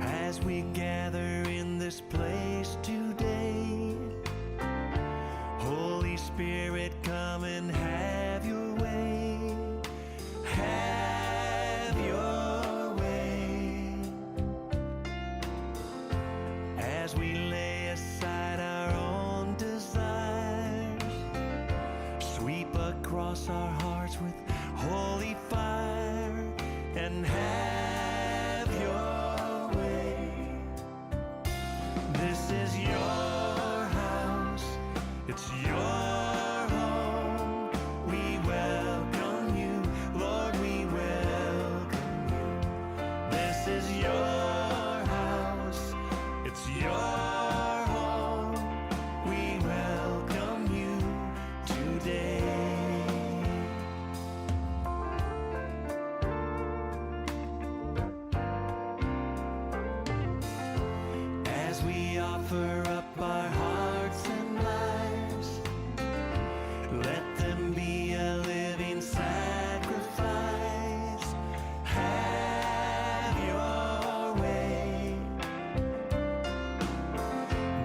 As we gather in this place today, Holy Spirit, come and have your way. Have your way. As we lay aside our own desires, sweep across our hearts with holy fire and have your way. This is your house, it's your home. We welcome you, Lord, we welcome you. This is your house, it's your home. We welcome you today. As we offer up our hearts and lives, let them be a living sacrifice. Have your way.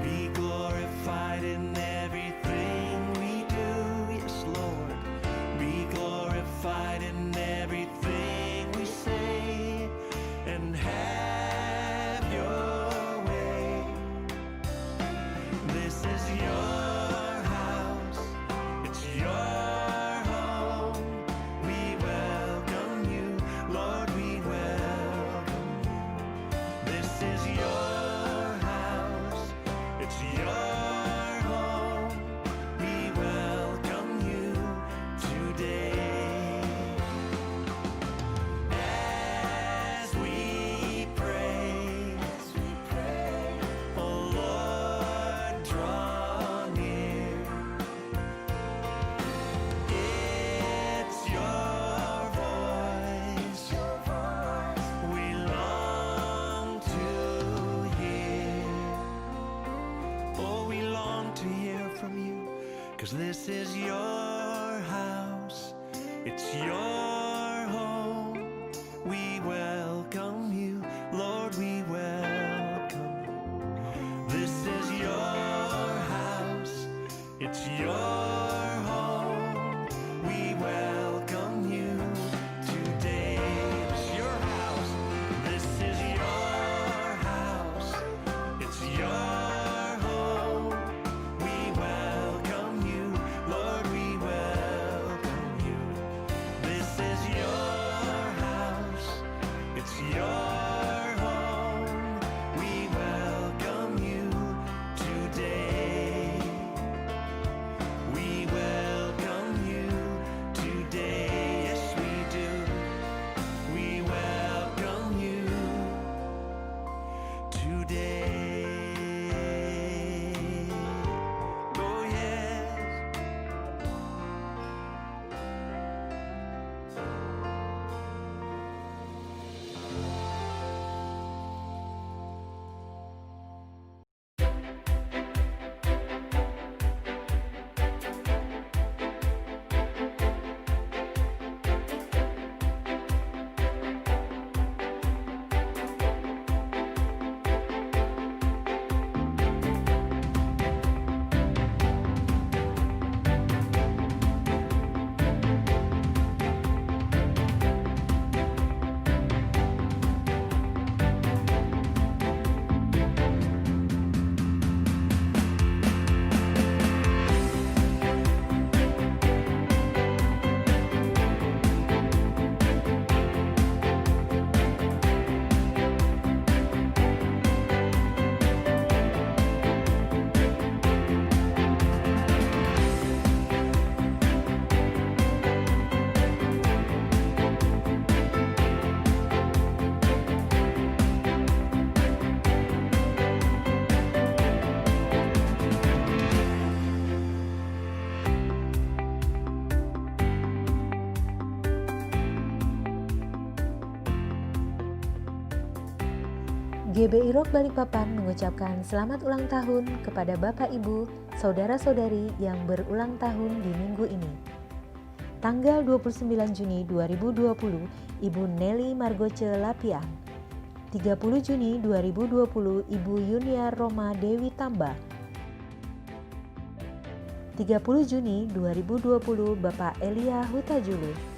Be glorified in everything we do. Yes, Lord. Be glorified in everything we say. And have your way. This is your house, it's your home. We welcome you, Lord, we welcome you. This is your house, it's your home. We welcome you today. As we pray, oh Lord, draw near. It's your voice we long to hear. Oh, we long to hear from you, 'cause this is your house, it's your home. We welcome you, Lord, we welcome you. This is your house, it's your home. We welcome you today. It's your house, this is your house, it's your home. We welcome you, Lord, we welcome you. This is your house, it's your home. We welcome you today. GBI Rock Balikpapan mengucapkan selamat ulang tahun kepada Bapak Ibu, Saudara-saudari yang berulang tahun di minggu ini. Tanggal 29 Juni 2020, Ibu Nelly Margoce Lapian. 30 Juni 2020, Ibu Yunia Roma Dewi Tamba. 30 Juni 2020, Bapak Elia Hutajulu.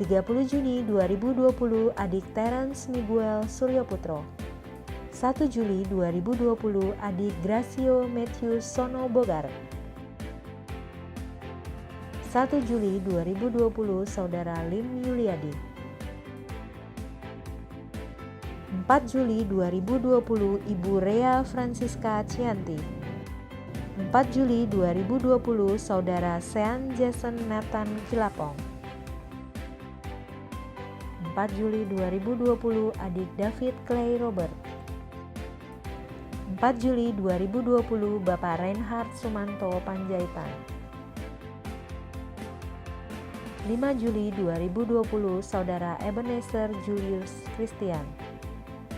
30 Juni 2020, Adik Terence Miguel Suryoputro. 1 Juli 2020, Adik Gracio Matthews Sono Bogar. 1 Juli 2020, Saudara Lim Yuliadi. 4 Juli 2020, Ibu Rea Francisca Cianti. 4 Juli 2020, Saudara Sean Jason Nathan Kilapong. 4 Juli 2020, Adik David Clay Robert. 4 Juli 2020, Bapak Reinhard Sumanto Panjaitan. 5 Juli 2020, Saudara Ebenezer Julius Christian.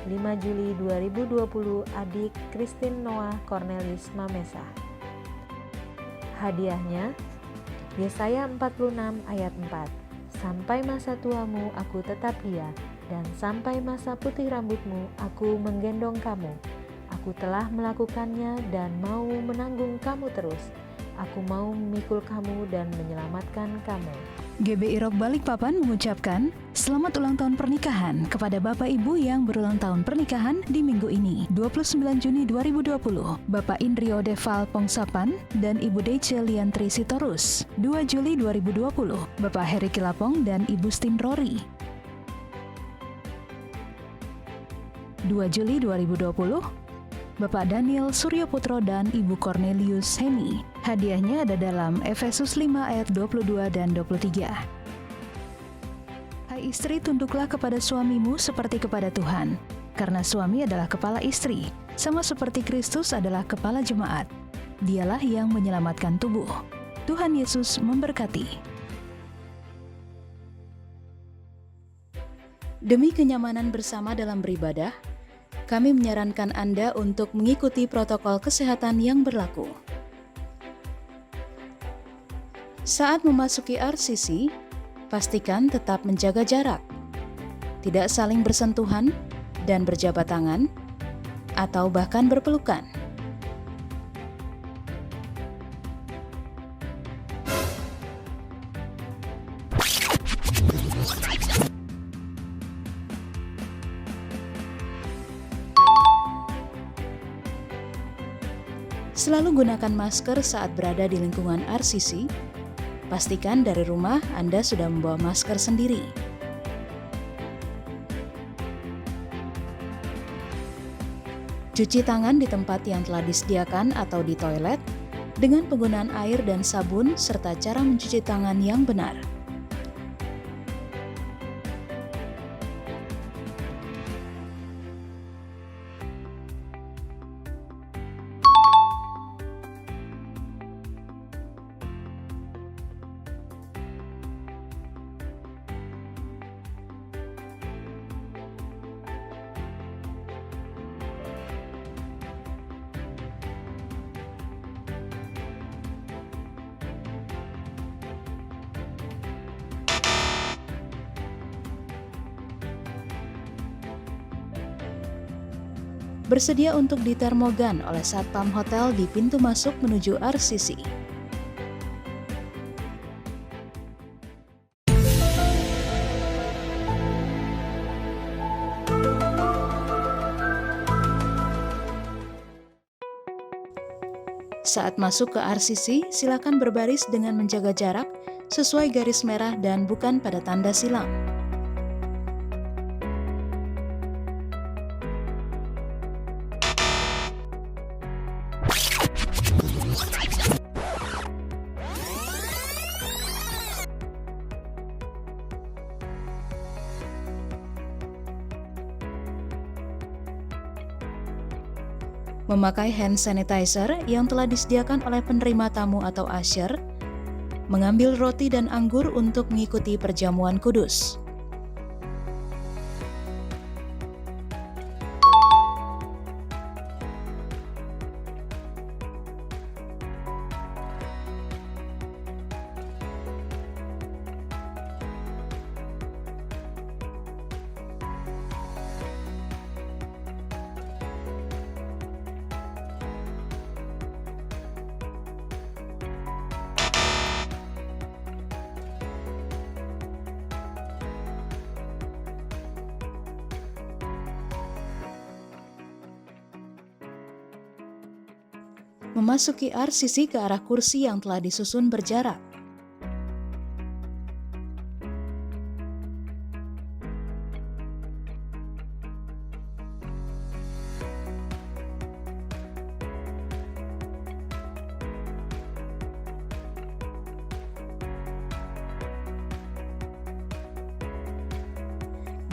5 Juli 2020, Adik Christine Noah Cornelis Mamesa. Hadiahnya, Yesaya 46 ayat 4. Sampai masa tuamu aku tetap dia, dan sampai masa putih rambutmu aku menggendong kamu. Aku telah melakukannya dan mau menanggung kamu terus. Aku mau memikul kamu dan menyelamatkan kamu. GBI Rock Balikpapan mengucapkan selamat ulang tahun pernikahan kepada Bapak Ibu yang berulang tahun pernikahan di minggu ini, 29 Juni 2020, Bapak Indrio Deval Pongsapan dan Ibu Dece Liantri Sitorus. 2 Juli 2020, Bapak Heri Kilapong dan Ibu Stin Rory. 2 Juli 2020, Bapak Daniel Suryoputro dan Ibu Cornelius Heni. Hadiahnya ada dalam Efesus 5 ayat 22 dan 23. Hai istri, tunduklah kepada suamimu seperti kepada Tuhan, karena suami adalah kepala istri, sama seperti Kristus adalah kepala jemaat. Dialah yang menyelamatkan tubuh. Tuhan Yesus memberkati. Demi kenyamanan bersama dalam beribadah, kami menyarankan Anda untuk mengikuti protokol kesehatan yang berlaku. Saat memasuki RCC, pastikan tetap menjaga jarak, tidak saling bersentuhan dan berjabat tangan, atau bahkan berpelukan. Selalu gunakan masker saat berada di lingkungan RCC. Pastikan dari rumah Anda sudah membawa masker sendiri. Cuci tangan di tempat yang telah disediakan atau di toilet dengan penggunaan air dan sabun serta cara mencuci tangan yang benar. Bersedia untuk ditermogan oleh satpam hotel di pintu masuk menuju RCC. Saat masuk ke RCC, silakan berbaris dengan menjaga jarak sesuai garis merah dan bukan pada tanda silang. Memakai hand sanitizer yang telah disediakan oleh penerima tamu atau usher, mengambil roti dan anggur untuk mengikuti perjamuan kudus. memasuki RCC ke arah kursi yang telah disusun berjarak.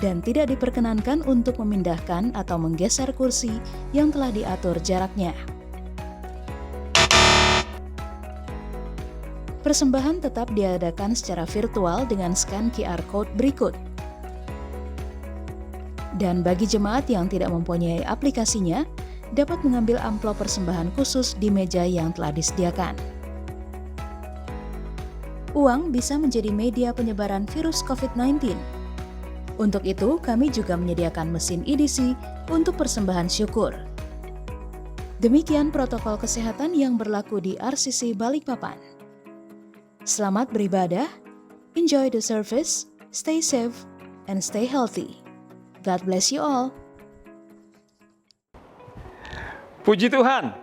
Dan tidak diperkenankan untuk memindahkan atau menggeser kursi yang telah diatur jaraknya. Persembahan tetap diadakan secara virtual dengan scan QR Code berikut. Dan bagi jemaat yang tidak mempunyai aplikasinya, dapat mengambil amplop persembahan khusus di meja yang telah disediakan. Uang bisa menjadi media penyebaran virus COVID-19. Untuk itu, kami juga menyediakan mesin EDC untuk persembahan syukur. Demikian protokol kesehatan yang berlaku di RCC Balikpapan. Selamat beribadah, enjoy the service, stay safe, and stay healthy. God bless you all. Puji Tuhan,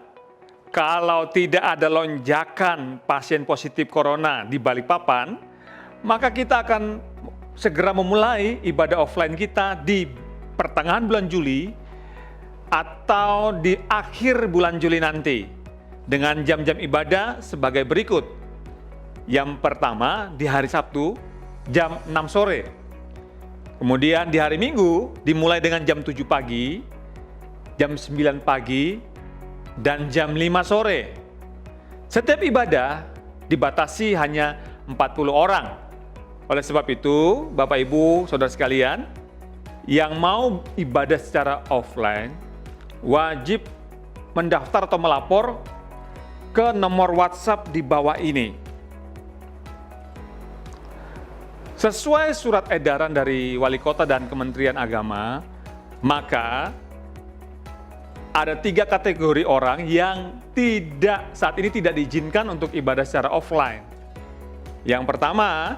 kalau tidak ada lonjakan pasien positif corona di Balikpapan, maka kita akan segera memulai ibadah offline kita di pertengahan bulan Juli atau di akhir bulan Juli nanti dengan jam-jam ibadah sebagai berikut. Yang pertama di hari Sabtu jam 6 sore. Kemudian di hari Minggu dimulai dengan jam 7 pagi, jam 9 pagi, dan jam 5 sore. Setiap ibadah dibatasi hanya 40 orang. Oleh sebab itu, Bapak Ibu, Saudara sekalian, yang mau ibadah secara offline, wajib mendaftar atau melapor ke nomor WhatsApp di bawah ini. Sesuai surat edaran dari Wali Kota dan Kementerian Agama, maka ada 3 kategori orang yang saat ini tidak diizinkan untuk ibadah secara offline. Yang pertama,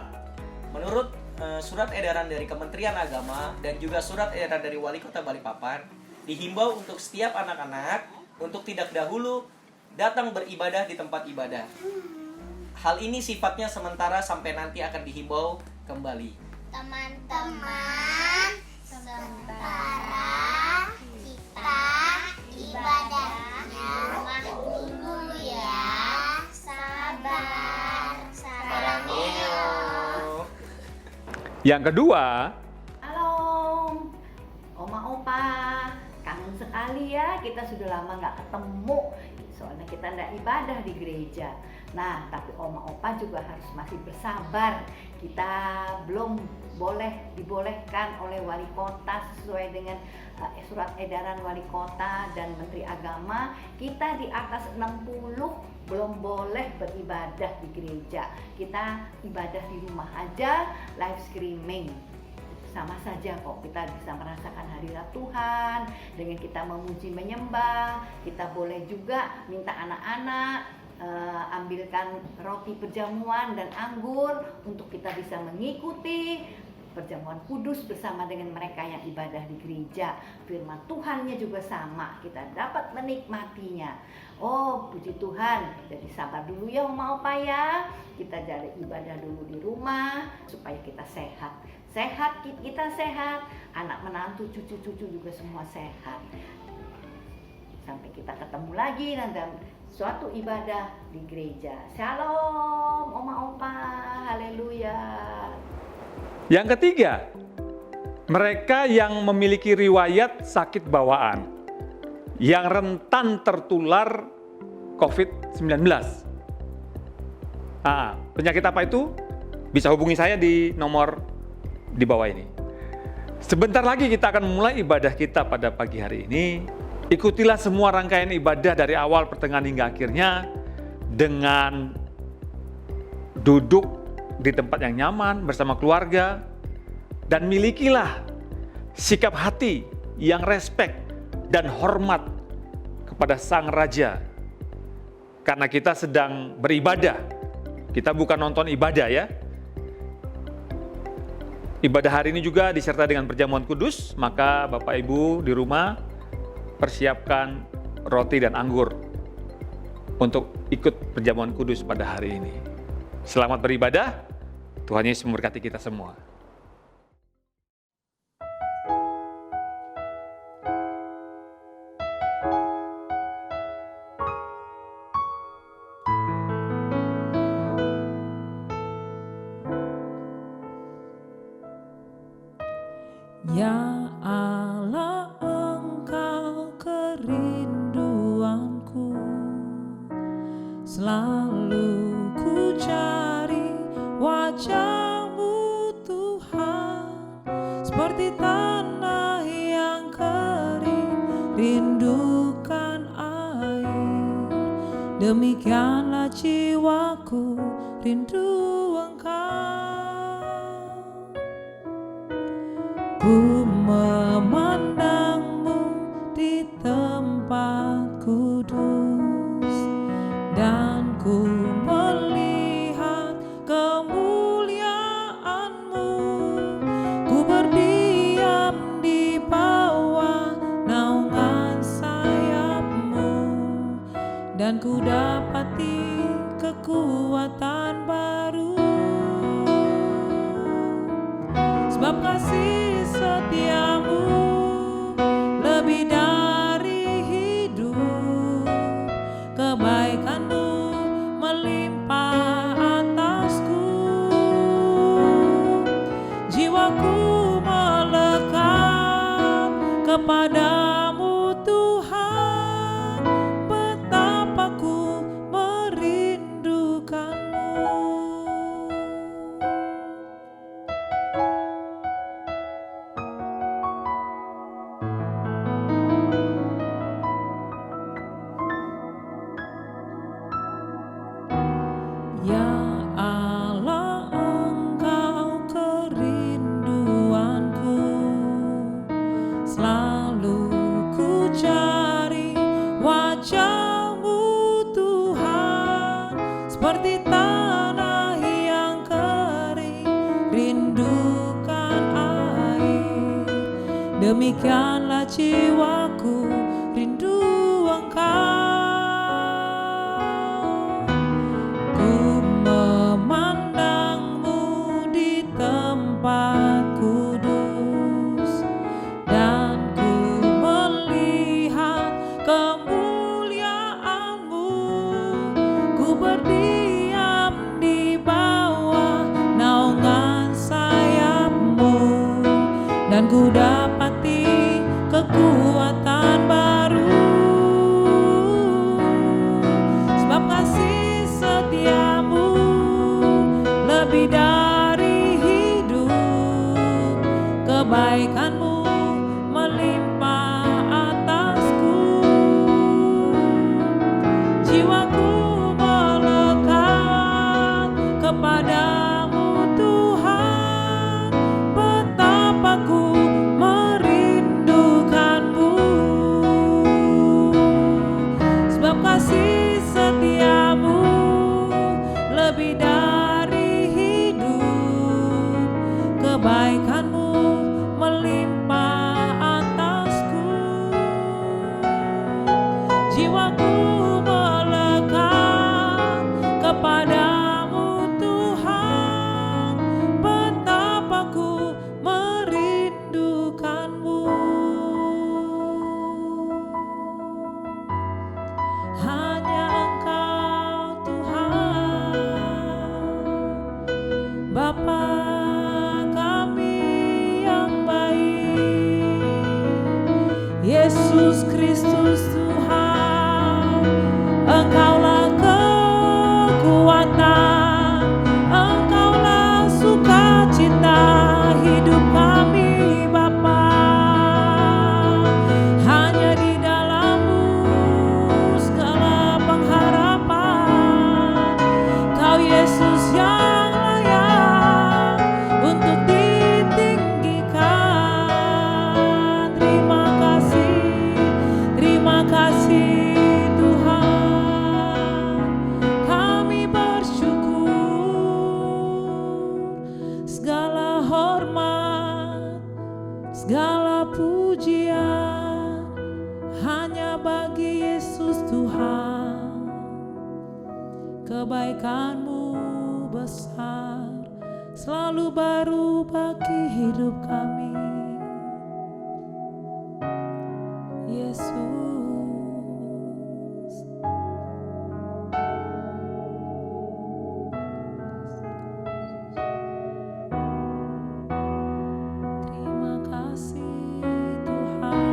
menurut surat edaran dari Kementerian Agama dan juga surat edaran dari Wali Kota Balikpapan, dihimbau untuk setiap anak-anak untuk tidak dahulu datang beribadah di tempat ibadah. Hal ini sifatnya sementara sampai nanti akan dihimbau kembali. Teman-teman, sementara kita ibadahnya rumah dulu ya. Sabar. yang kedua, halo, Oma Opa, kangen sekali ya, kita sudah lama nggak ketemu. Soalnya kita nggak ibadah di gereja. Nah, tapi Oma Opa juga harus masih bersabar. Kita belum dibolehkan oleh wali kota sesuai dengan surat edaran wali kota dan Menteri Agama. Kita di atas 60 belum boleh beribadah di gereja. Kita ibadah di rumah aja, live streaming. Sama saja kok, kita bisa merasakan hadirat Tuhan dengan kita memuji menyembah. Kita boleh juga minta anak-anak ambilkan roti perjamuan dan anggur untuk kita bisa mengikuti perjamuan kudus bersama dengan mereka yang ibadah di gereja. Firman Tuhannya juga sama, kita dapat menikmatinya. Oh, puji Tuhan. Jadi sabar dulu ya Oma Opa ya. Kita jadi ibadah dulu di rumah supaya kita sehat. Kita sehat, anak menantu, cucu-cucu juga semua sehat. Sampai kita ketemu lagi dalam suatu ibadah di gereja. Shalom Oma Opa, haleluya. yang ketiga, mereka yang memiliki riwayat sakit bawaan, yang rentan tertular COVID-19. Penyakit apa itu? Bisa hubungi saya di nomor di bawah ini. Sebentar lagi kita akan memulai ibadah kita pada pagi hari ini. Ikutilah semua rangkaian ibadah dari awal, pertengahan hingga akhirnya dengan duduk di tempat yang nyaman bersama keluarga, dan milikilah sikap hati yang respek dan hormat kepada Sang Raja. Karena kita sedang beribadah, kita bukan nonton ibadah ya. Ibadah hari ini juga disertai dengan perjamuan kudus, maka Bapak Ibu di rumah persiapkan roti dan anggur. untuk ikut perjamuan kudus pada hari ini. Selamat beribadah, Tuhan Yesus memberkati kita semua. Ya Allah, Engkau kerinduanku, selalu ku cari wajah-Mu Tuhan, seperti tanah yang kering rindukan air. Demikianlah jiwaku rindu Engkau. Ku memandang-Mu di tempat kudus, dan ku melihat kemuliaan-Mu. Ku berdiam di bawah naungan sayap-Mu, dan ku dapati kekuatan baru. Sebab kasih setia-Mu lebih dari hidup, kebaikan-Mu melimpah atasku. Jiwaku melekat kepada-Mu Tuhan, betapa ku merindukan-Mu. Ya Allah, Engkau kerinduanku, selalu ku cari wajah-Mu Tuhan, seperti tanah yang kering rindukan air. Demikianlah jiwaku rindu Engkau. Memandang-Mu di tempat kudus, dan ku melihat kemuliaan-Mu. Ku berdiam di bawah naungan sayap-Mu, dan ku dapati kekuatan baru. Sebab kasih setia-Mu lebih dari hidup, kebaikan-Mu melimpah atasku. Jiwaku melekat kepada-Mu Tuhan, betapa ku merindukan-Mu. Sebab kasih setia-Mu lebih dari hidup, kebaikan-Mu melimpah atasku. Jiwaku melekat kepada-Mu Tuhan, betapa ku merindukan-Mu. Hanya Engkau Tuhan, Bapa kami yang baik. Yesus Kristus Tuhan, Engkaulah kekuatan, Engkaulah sukacita hidup kami Bapa. Hanya di dalam-Mu segala pengharapan, Kau Yesus yang layak untuk ditinggikan. Terima kasih Tuhan. kebaikan-Mu besar, selalu baru bagi hidup kami. Yesus. Terima kasih Tuhan.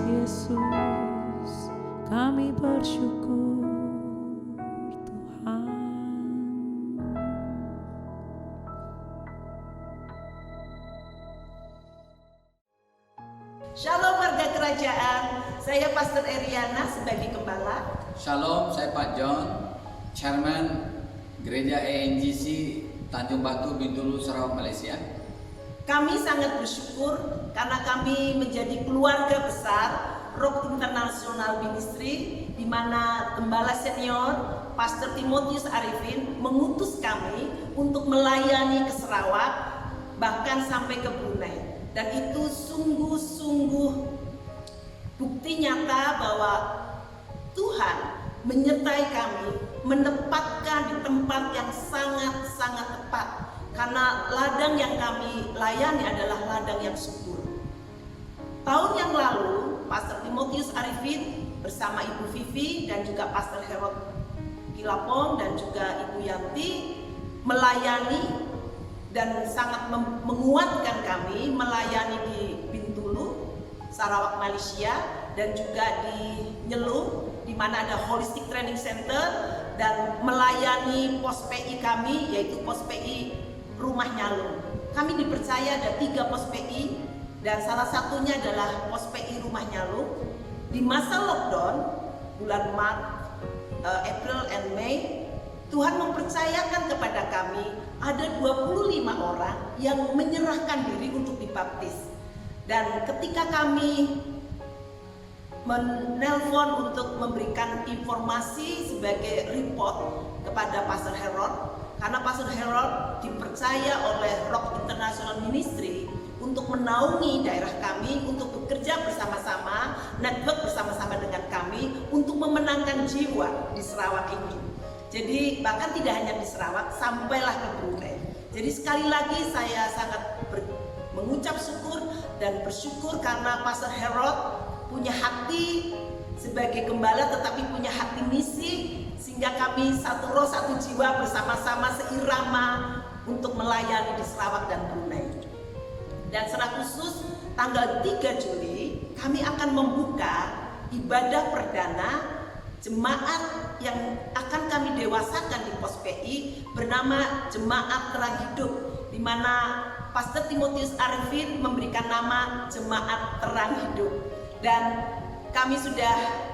Yesus, kami bersyukur Tuhan. Shalom warga kerajaan, saya Pastor Eriana sebagai gembala. Shalom, saya Pak John, Chairman Gereja ENGC Tanjung Batu, Bintulu, Sarawak, Malaysia. Kami sangat bersyukur karena kami menjadi keluarga besar Rock International Ministry, di mana gembala senior Pastor Timotius Arifin mengutus kami untuk melayani ke Sarawak, bahkan sampai ke Brunei. Dan itu sungguh-sungguh bukti nyata bahwa Tuhan menyertai kami, menempatkan di tempat yang sangat-sangat tepat. Karena ladang yang kami layani adalah ladang yang subur. Tahun yang lalu, Pastor Timotius Arifin bersama Ibu Vivi dan juga Pastor Herod Kilapong dan juga Ibu Yanti melayani dan sangat menguatkan kami melayani di Bintulu, Sarawak, Malaysia, dan juga di Nyelu, di mana ada Holistic Training Center, dan melayani pos PI kami, yaitu pos PI Rumah Nyalung. Kami dipercaya ada 3 pos PI, dan salah satunya adalah pos PI Rumah Nyalung. Di masa lockdown, bulan Maret, April, and Mei, Tuhan mempercayakan kepada kami ada 25 orang yang menyerahkan diri untuk dibaptis. Dan ketika kami menelpon untuk memberikan informasi sebagai report kepada Pastor Herod, karena Pastor Herod dipercaya oleh Rock International Ministry untuk menaungi daerah kami, untuk bekerja bersama-sama, network bersama-sama dengan kami untuk memenangkan jiwa di Sarawak ini. Jadi bahkan tidak hanya di Sarawak, sampailah ke Brunei. Jadi sekali lagi saya sangat mengucap syukur dan bersyukur karena Pastor Herod punya hati sebagai gembala, tetapi punya hati misi, sehingga kami satu roh satu jiwa bersama-sama seirama untuk melayani di Sarawak dan Brunei. Dan secara khusus tanggal 3 Juli kami akan membuka ibadah perdana jemaat yang akan kami dewasakan di Pos PI bernama Jemaat Terang Hidup, di mana Pastor Timotius Arifin memberikan nama Jemaat Terang Hidup. Dan kami sudah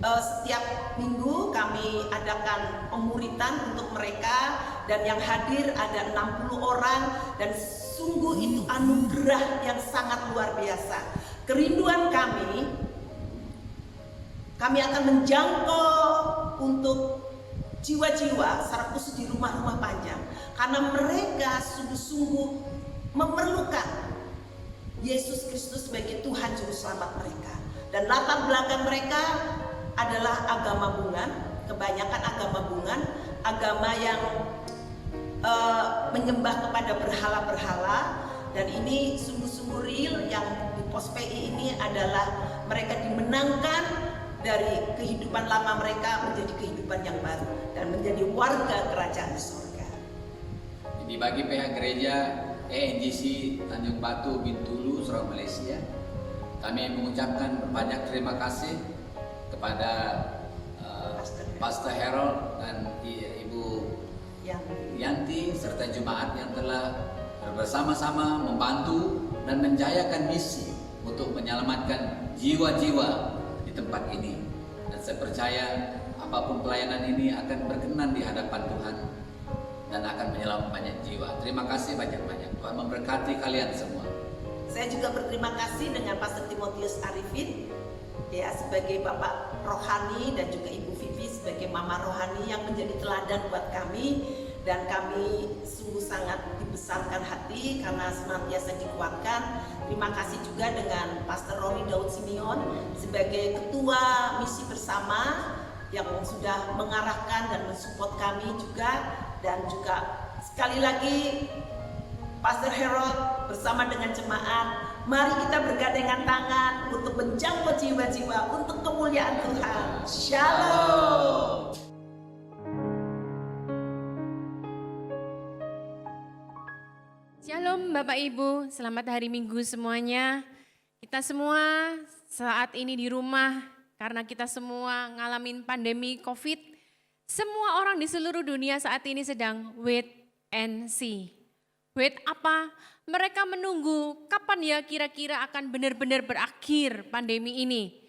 setiap minggu kami adakan pemuritan untuk mereka, dan yang hadir ada 60 orang, dan sungguh itu anugerah yang sangat luar biasa. Kerinduan kami akan menjangkau untuk jiwa-jiwa secara khusus di rumah-rumah panjang, karena mereka sungguh-sungguh memerlukan Yesus Kristus sebagai Tuhan Juru Selamat mereka. Dan latar belakang mereka adalah agama bungan, kebanyakan agama bungan, agama yang menyembah kepada berhala-berhala. Dan ini sungguh-sungguh real, yang di Pos PI ini adalah mereka dimenangkan dari kehidupan lama mereka menjadi kehidupan yang baru dan menjadi warga kerajaan surga. Jadi bagi pihak gereja ENGC Tanjung Batu Bintulu Sarawak Malaysia, kami mengucapkan banyak terima kasih kepada Pastor Harold dan Ibu Yanti serta jemaat yang telah bersama-sama membantu dan menjayakan misi untuk menyelamatkan jiwa-jiwa di tempat ini. Dan saya percaya apapun pelayanan ini akan berkenan di hadapan Tuhan dan akan menyelamatkan banyak jiwa. Terima kasih banyak-banyak. Tuhan memberkati kalian semua. Saya juga berterima kasih dengan Pastor Timotius Arifin ya sebagai Bapak Rohani, dan juga Ibu Vivi sebagai Mama Rohani yang menjadi teladan buat kami. Dan kami sungguh sangat dibesarkan hati karena senantiasa dikuatkan. Terima kasih juga dengan Pastor Roni Daud Simeon sebagai Ketua Misi Bersama yang sudah mengarahkan dan mensupport kami juga. Dan juga sekali lagi Pastor Harold bersama dengan jemaat, mari kita bergandengan tangan untuk menjangkau jiwa-jiwa untuk kemuliaan Tuhan. Shalom. Shalom Bapak Ibu, selamat hari Minggu semuanya. Kita semua saat ini di rumah karena kita semua ngalamin pandemi COVID. Semua orang di seluruh dunia saat ini sedang wait and see. Wait apa? Mereka menunggu kapan ya kira-kira akan benar-benar berakhir pandemi ini.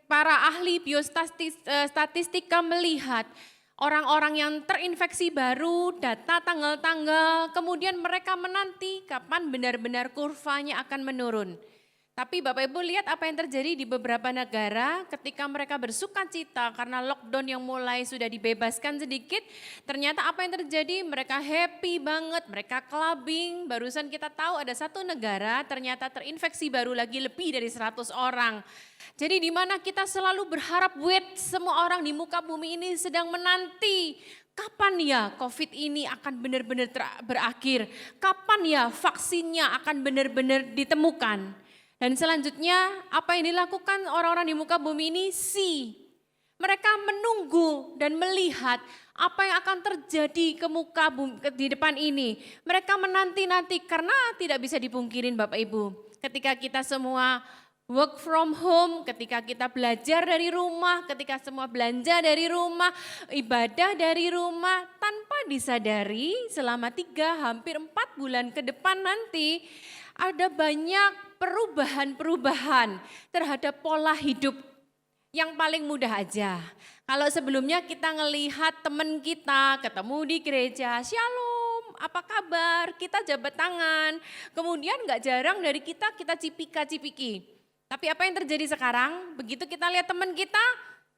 Para ahli biostatistika melihat orang-orang yang terinfeksi baru, data tanggal-tanggal, kemudian mereka menanti kapan benar-benar kurvanya akan menurun. Tapi Bapak Ibu lihat apa yang terjadi di beberapa negara ketika mereka bersukacita karena lockdown yang mulai sudah dibebaskan sedikit. Ternyata apa yang terjadi, mereka happy banget, mereka clubbing. Barusan kita tahu ada satu negara ternyata terinfeksi baru lagi lebih dari 100 orang. Jadi di mana kita selalu berharap semua orang di muka bumi ini sedang menanti. Kapan ya COVID ini akan benar-benar berakhir? Kapan ya vaksinnya akan benar-benar ditemukan? Dan selanjutnya apa yang dilakukan orang-orang di muka bumi ini? Mereka menunggu dan melihat apa yang akan terjadi ke muka bumi di depan ini. Mereka menanti-nanti karena tidak bisa dipungkirin Bapak Ibu. Ketika kita semua work from home, ketika kita belajar dari rumah, ketika semua belanja dari rumah, ibadah dari rumah, tanpa disadari selama 3 hampir 4 bulan ke depan nanti ada banyak perubahan-perubahan terhadap pola hidup. Yang paling mudah aja, kalau sebelumnya kita ngelihat teman kita ketemu di gereja, shalom, apa kabar, kita jabat tangan, kemudian gak jarang dari kita cipika-cipiki. Tapi apa yang terjadi sekarang, begitu kita lihat teman kita,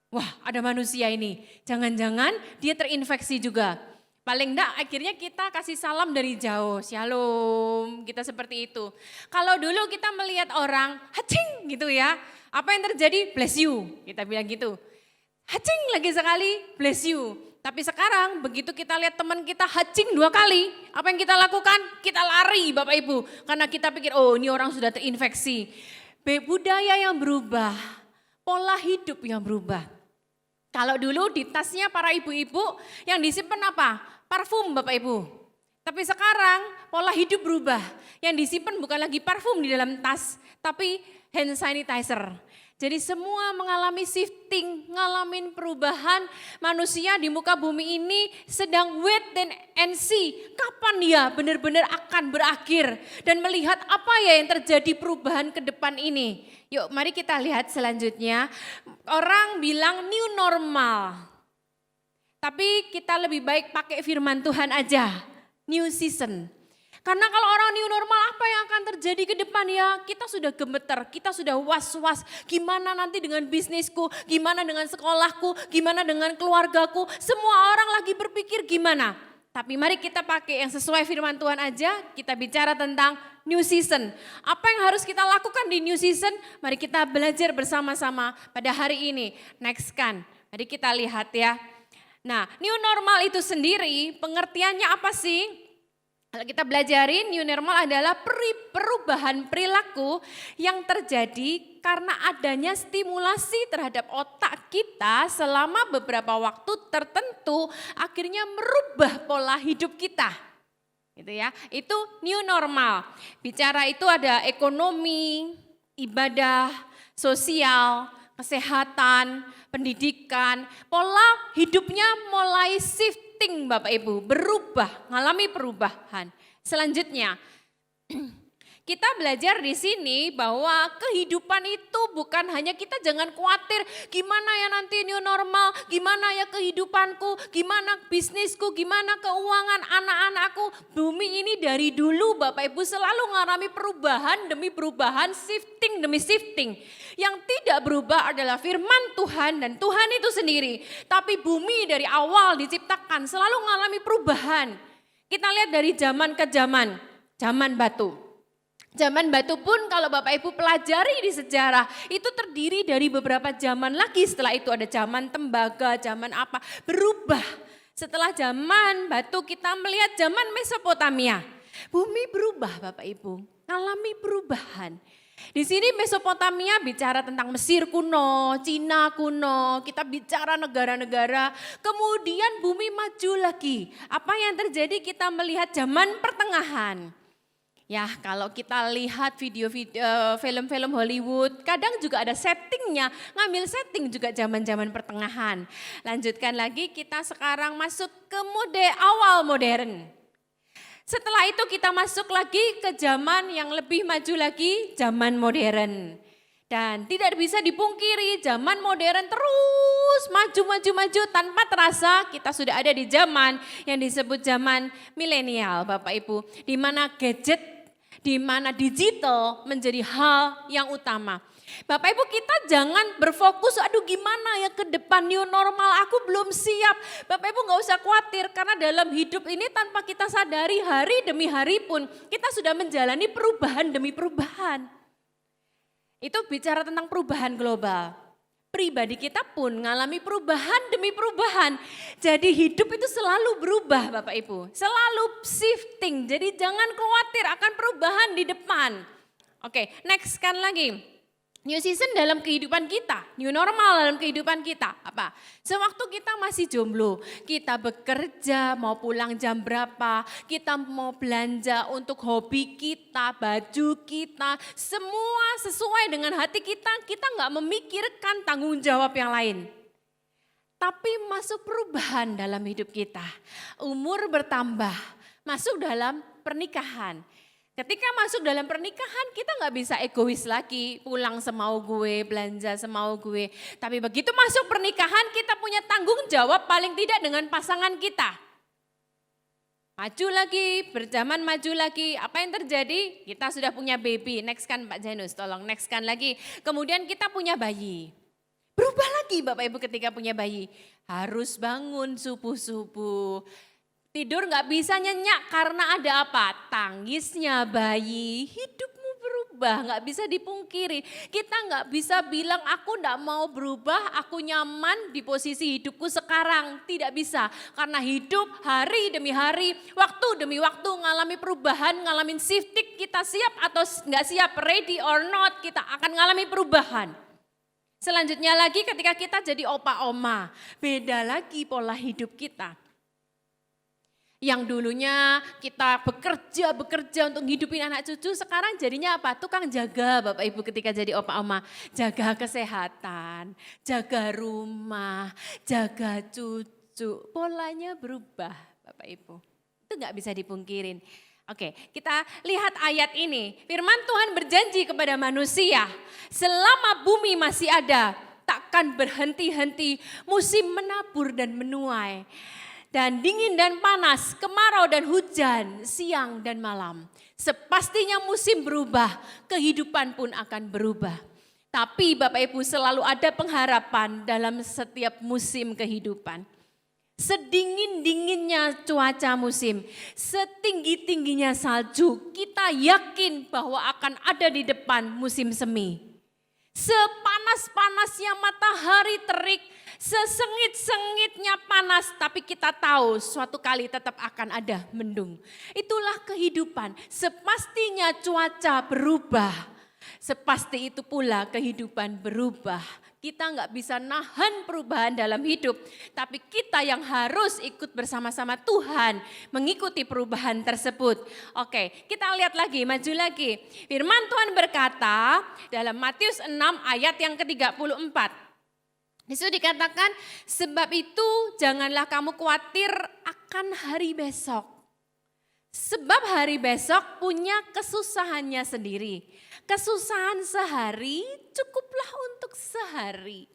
wah ada manusia ini, jangan-jangan dia terinfeksi juga. Paling enggak akhirnya kita kasih salam dari jauh, shalom, kita seperti itu. Kalau dulu kita melihat orang, hacing gitu ya, apa yang terjadi? Bless you, kita bilang gitu. Hacing lagi sekali, bless you. Tapi sekarang begitu kita lihat teman kita hacing 2 kali, apa yang kita lakukan? Kita lari Bapak Ibu, karena kita pikir oh ini orang sudah terinfeksi. Budaya yang berubah, pola hidup yang berubah. Kalau dulu di tasnya para ibu-ibu yang disimpan apa? Parfum Bapak Ibu. Tapi sekarang pola hidup berubah. Yang disimpan bukan lagi parfum di dalam tas, tapi hand sanitizer. Jadi semua mengalami shifting, ngalamin perubahan. Manusia di muka bumi ini sedang wait and see. Kapan ya benar-benar akan berakhir. Dan melihat apa ya yang terjadi perubahan ke depan ini. Yuk mari kita lihat selanjutnya. Orang bilang new normal. Tapi kita lebih baik pakai firman Tuhan aja. New season. Karena kalau orang new normal apa yang akan terjadi ke depan ya? Kita sudah gemeter, kita sudah was-was. Gimana nanti dengan bisnisku, gimana dengan sekolahku, gimana dengan keluargaku. Semua orang lagi berpikir gimana. Tapi mari kita pakai yang sesuai firman Tuhan aja. Kita bicara tentang new season. Apa yang harus kita lakukan di new season? Mari kita belajar bersama-sama pada hari ini. Next kan, mari kita lihat ya. Nah, new normal itu sendiri pengertiannya apa sih? Kalau kita belajarin, new normal adalah perubahan perilaku yang terjadi karena adanya stimulasi terhadap otak kita selama beberapa waktu tertentu, akhirnya merubah pola hidup kita. Gitu ya, itu new normal. Bicara itu ada ekonomi, ibadah, sosial, kesehatan, pendidikan, pola hidupnya mulai shifting Bapak Ibu, berubah, mengalami perubahan. Selanjutnya, kita belajar di sini bahwa kehidupan itu bukan hanya kita jangan khawatir gimana ya nanti new normal, gimana ya kehidupanku, gimana bisnisku, gimana keuangan anak-anakku. Bumi ini dari dulu Bapak Ibu selalu mengalami perubahan demi perubahan, shifting demi shifting. Yang tidak berubah adalah firman Tuhan dan Tuhan itu sendiri. Tapi bumi dari awal diciptakan selalu mengalami perubahan. Kita lihat dari zaman ke zaman, zaman batu. Zaman batu pun kalau Bapak Ibu pelajari di sejarah itu terdiri dari beberapa zaman lagi. Setelah itu ada zaman tembaga, zaman apa, berubah. Setelah zaman batu kita melihat zaman Mesopotamia. Bumi berubah Bapak Ibu, mengalami perubahan. Di sini Mesopotamia bicara tentang Mesir kuno, Cina kuno, kita bicara negara-negara. Kemudian bumi maju lagi. Apa yang terjadi kita melihat zaman pertengahan. Ya kalau kita lihat video-video film-film Hollywood, kadang juga ada settingnya, ngambil setting juga zaman-zaman pertengahan. Lanjutkan lagi kita sekarang masuk ke awal modern. Setelah itu kita masuk lagi ke zaman yang lebih maju lagi, zaman modern. Dan tidak bisa dipungkiri zaman modern terus maju tanpa terasa kita sudah ada di zaman yang disebut zaman milenial Bapak Ibu. Di mana gadget, di mana digital menjadi hal yang utama. Bapak Ibu kita jangan berfokus, aduh gimana ya ke depan new normal, aku belum siap. Bapak Ibu gak usah khawatir karena dalam hidup ini tanpa kita sadari hari demi hari pun kita sudah menjalani perubahan demi perubahan. Itu bicara tentang perubahan global. Pribadi kita pun mengalami perubahan demi perubahan. Jadi hidup itu selalu berubah Bapak Ibu, selalu shifting. Jadi jangan khawatir akan perubahan di depan. Oke, next kan lagi. New season dalam kehidupan kita, new normal dalam kehidupan kita. Apa? Sewaktu kita masih jomblo, kita bekerja, mau pulang jam berapa, kita mau belanja untuk hobi kita, baju kita, semua sesuai dengan hati kita nggak memikirkan tanggung jawab yang lain. Tapi masuk perubahan dalam hidup kita, umur bertambah, masuk dalam pernikahan. Ketika masuk dalam pernikahan kita nggak bisa egois lagi, pulang semau gue, belanja semau gue. Tapi begitu masuk pernikahan kita punya tanggung jawab paling tidak dengan pasangan kita. Maju lagi, berzaman maju lagi, apa yang terjadi? Kita sudah punya baby, next kan Pak Janus, tolong next kan lagi. Kemudian kita punya bayi. Berubah lagi Bapak Ibu ketika punya bayi. Harus bangun subuh-subuh. Tidur gak bisa nyenyak karena ada apa? Tangisnya bayi, hidupmu berubah, gak bisa dipungkiri. Kita gak bisa bilang aku gak mau berubah, aku nyaman di posisi hidupku sekarang. Tidak bisa, karena hidup hari demi hari, waktu demi waktu ngalami perubahan, ngalamin shifting, kita siap atau gak siap, ready or not, kita akan ngalami perubahan. Selanjutnya lagi ketika kita jadi opa oma, beda lagi pola hidup kita. Yang dulunya kita bekerja untuk hidupin anak cucu, sekarang jadinya apa? Tukang jaga Bapak Ibu ketika jadi opa oma. Jaga kesehatan, jaga rumah, jaga cucu. Polanya berubah Bapak Ibu. Itu nggak bisa dipungkirin. Oke, kita lihat ayat ini. Firman Tuhan berjanji kepada manusia, selama bumi masih ada, takkan berhenti-henti musim menabur dan menuai. Dan dingin dan panas, kemarau dan hujan, siang dan malam. Sepastinya musim berubah, kehidupan pun akan berubah. Tapi Bapak Ibu selalu ada pengharapan dalam setiap musim kehidupan. Sedingin-dinginnya cuaca musim, setinggi-tingginya salju, kita yakin bahwa akan ada di depan musim semi. Sepanas-panasnya matahari terik, sesengit-sengitnya panas, tapi kita tahu suatu kali tetap akan ada mendung. Itulah kehidupan, sepastinya cuaca berubah, sepasti itu pula kehidupan berubah. Kita nggak bisa nahan perubahan dalam hidup, tapi kita yang harus ikut bersama-sama Tuhan mengikuti perubahan tersebut. Oke, kita lihat lagi, maju lagi. Firman Tuhan berkata dalam Matius 6 ayat yang ke-34. Di situ dikatakan, sebab itu janganlah kamu khawatir akan hari besok. Sebab hari besok punya kesusahannya sendiri. Kesusahan sehari cukuplah untuk sehari.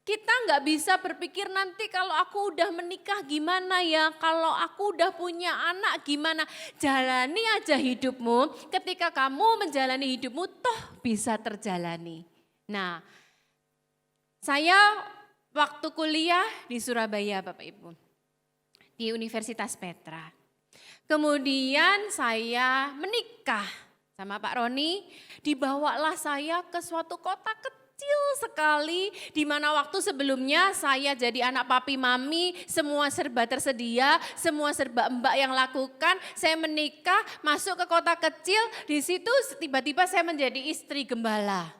Kita nggak bisa berpikir nanti kalau aku udah menikah gimana ya, kalau aku udah punya anak gimana. Jalani aja hidupmu, ketika kamu menjalani hidupmu toh bisa terjalani. Nah, saya waktu kuliah di Surabaya Bapak Ibu, di Universitas Petra. Kemudian saya menikah sama Pak Roni, dibawalah saya ke suatu kota kecil sekali, di mana waktu sebelumnya saya jadi anak papi mami, semua serba tersedia, semua serba mbak yang lakukan. Saya menikah, masuk ke kota kecil, di situ tiba-tiba saya menjadi istri gembala.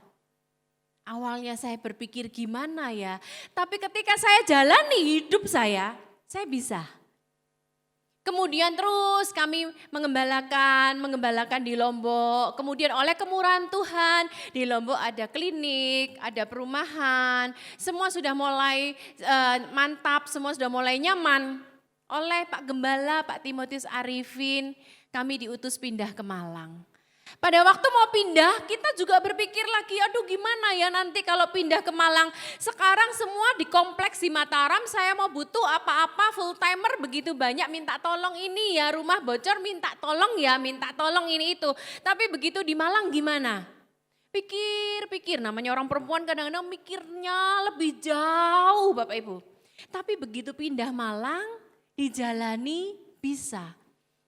Awalnya saya berpikir gimana ya, tapi ketika saya jalani hidup saya bisa. Kemudian terus kami mengembalakan di Lombok. Kemudian oleh kemurahan Tuhan di Lombok ada klinik, ada perumahan. Semua sudah mulai mantap, semua sudah mulai nyaman. Oleh Pak Gembala, Pak Timotius Arifin, kami diutus pindah ke Malang. Pada waktu mau pindah, kita juga berpikir lagi, aduh gimana ya nanti kalau pindah ke Malang. Sekarang semua di kompleks di Mataram, saya mau butuh apa-apa full timer begitu banyak, minta tolong ini ya, rumah bocor minta tolong ya, minta tolong ini itu. Tapi begitu di Malang gimana? Pikir-pikir, namanya orang perempuan kadang-kadang mikirnya lebih jauh Bapak Ibu. Tapi begitu pindah Malang, dijalani bisa.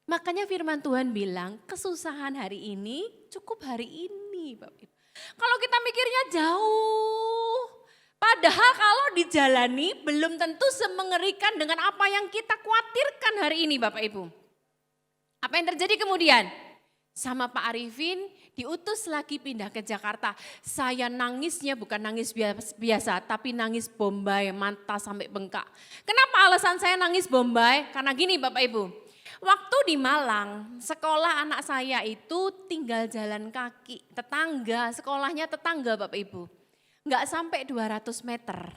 Makanya firman Tuhan bilang kesusahan hari ini cukup hari ini Bapak Ibu. Kalau kita mikirnya jauh, padahal kalau dijalani belum tentu semengerikan dengan apa yang kita khawatirkan hari ini Bapak Ibu. Apa yang terjadi kemudian? Sama Pak Arifin diutus lagi pindah ke Jakarta. Saya nangisnya bukan nangis biasa, tapi nangis bombay, mata sampai bengkak. Kenapa alasan saya nangis bombay? Karena gini Bapak Ibu. Waktu di Malang, sekolah anak saya itu tinggal jalan kaki, sekolahnya tetangga Bapak Ibu. Enggak sampai 200 meter.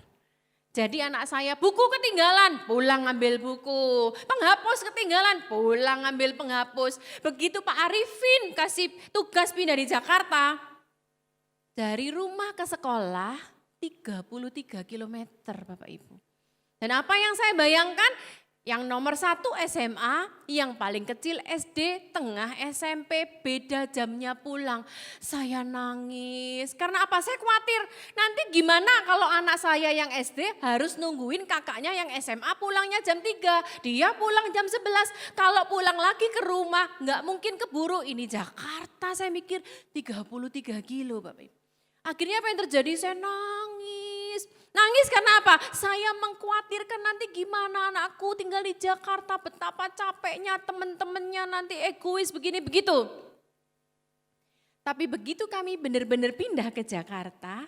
Jadi anak saya buku ketinggalan, pulang ngambil buku. Penghapus ketinggalan, pulang ngambil penghapus. Begitu Pak Arifin kasih tugas pindah di Jakarta. Dari rumah ke sekolah 33 km Bapak Ibu. Dan apa yang saya bayangkan? Yang nomor 1 SMA, yang paling kecil SD, tengah SMP, beda jamnya pulang. Saya nangis, karena apa? Saya khawatir nanti gimana kalau anak saya yang SD harus nungguin kakaknya yang SMA pulangnya jam 3. Dia pulang jam 11, kalau pulang lagi ke rumah nggak mungkin keburu. Ini Jakarta saya mikir 33 kilo Bapak Ibu. Akhirnya apa yang terjadi? Saya nangis. Nangis karena apa? Saya mengkhawatirkan nanti gimana anakku tinggal di Jakarta, betapa capeknya teman-temannya nanti egois begini begitu. Tapi begitu kami benar-benar pindah ke Jakarta,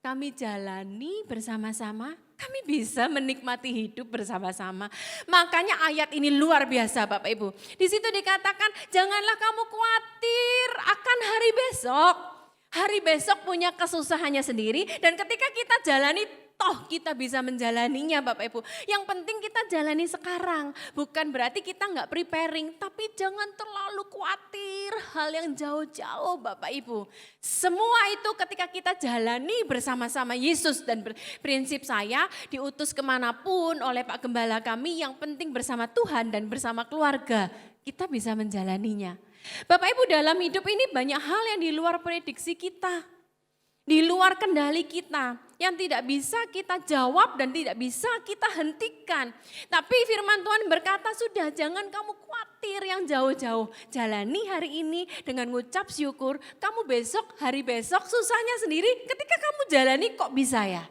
kami jalani bersama-sama, kami bisa menikmati hidup bersama-sama. Makanya ayat ini luar biasa Bapak Ibu. Di situ dikatakan janganlah kamu khawatir akan hari besok. Hari besok punya kesusahannya sendiri dan ketika kita jalani toh kita bisa menjalaninya Bapak Ibu. Yang penting kita jalani sekarang. Bukan berarti kita nggak preparing. Tapi jangan terlalu khawatir hal yang jauh-jauh Bapak Ibu. Semua itu ketika kita jalani bersama-sama Yesus. Dan prinsip saya diutus kemanapun oleh Pak Gembala kami. Yang penting bersama Tuhan dan bersama keluarga. Kita bisa menjalaninya. Bapak Ibu dalam hidup ini banyak hal yang di luar prediksi kita. Di luar kendali kita yang tidak bisa kita jawab dan tidak bisa kita hentikan. Tapi firman Tuhan berkata sudah jangan kamu khawatir yang jauh-jauh. Jalani hari ini dengan ngucap syukur, kamu besok, hari besok susahnya sendiri ketika kamu jalani kok bisa ya.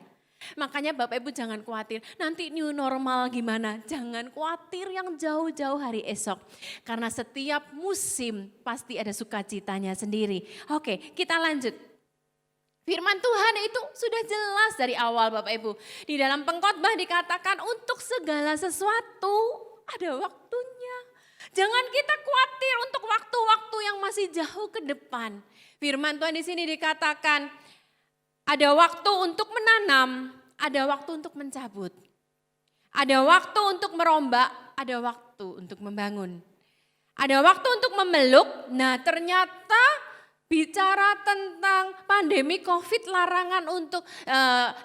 Makanya Bapak Ibu jangan khawatir, nanti new normal gimana? Jangan khawatir yang jauh-jauh hari esok. Karena setiap musim pasti ada sukacitanya sendiri. Oke, kita lanjut. Firman Tuhan itu sudah jelas dari awal Bapak Ibu. Di dalam pengkhotbah dikatakan untuk segala sesuatu ada waktunya. Jangan kita khawatir untuk waktu-waktu yang masih jauh ke depan. Firman Tuhan di sini dikatakan ada waktu untuk menanam, ada waktu untuk mencabut. Ada waktu untuk merombak, ada waktu untuk membangun. Ada waktu untuk memeluk, nah ternyata bicara tentang pandemi COVID, larangan untuk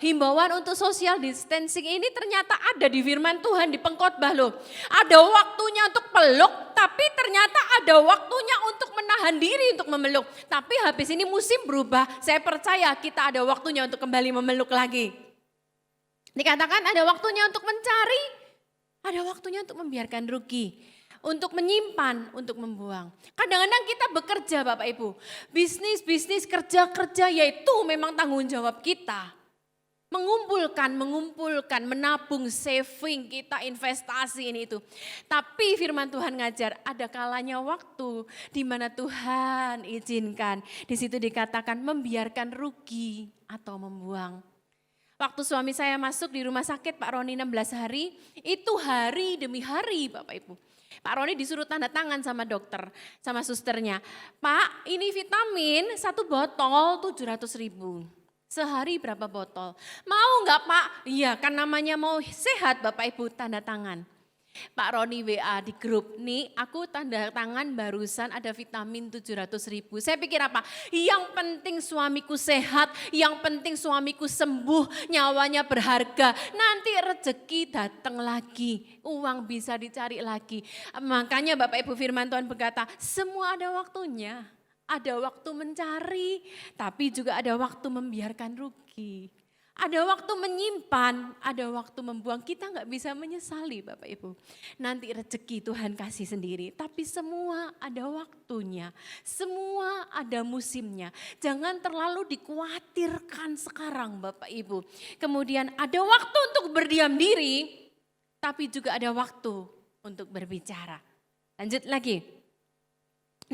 himbauan untuk social distancing ini ternyata ada di firman Tuhan di pengkhotbah loh. Ada waktunya untuk peluk, tapi ternyata ada waktunya untuk menahan diri untuk memeluk. Tapi habis ini musim berubah, saya percaya kita ada waktunya untuk kembali memeluk lagi. Dikatakan ada waktunya untuk mencari, ada waktunya untuk membiarkan rugi. Untuk menyimpan, untuk membuang. Kadang-kadang kita bekerja Bapak Ibu. Bisnis, kerja, yaitu memang tanggung jawab kita. Mengumpulkan, menabung, saving, kita investasi ini itu. Tapi firman Tuhan ngajar ada kalanya waktu di mana Tuhan izinkan. Di situ dikatakan membiarkan rugi atau membuang. Waktu suami saya masuk di rumah sakit Pak Roni 16 hari, itu hari demi hari Bapak Ibu. Pak Roni disuruh tanda tangan sama dokter, sama susternya. Pak, ini vitamin 1 botol 700.000. Sehari berapa botol? Mau enggak Pak? Iya, kan namanya mau sehat Bapak Ibu, tanda tangan. Pak Roni WA di grup, nih aku tanda tangan barusan ada vitamin 700.000. Saya pikir apa? Yang penting suamiku sehat, yang penting suamiku sembuh, nyawanya berharga. Nanti rezeki datang lagi, uang bisa dicari lagi. Makanya Bapak Ibu firman Tuhan berkata, semua ada waktunya. Ada waktu mencari, tapi juga ada waktu membiarkan rugi. Ada waktu menyimpan, ada waktu membuang. Kita nggak bisa menyesali Bapak Ibu. Nanti rezeki Tuhan kasih sendiri. Tapi semua ada waktunya. Semua ada musimnya. Jangan terlalu dikhawatirkan sekarang Bapak Ibu. Kemudian ada waktu untuk berdiam diri. Tapi juga ada waktu untuk berbicara. Lanjut lagi.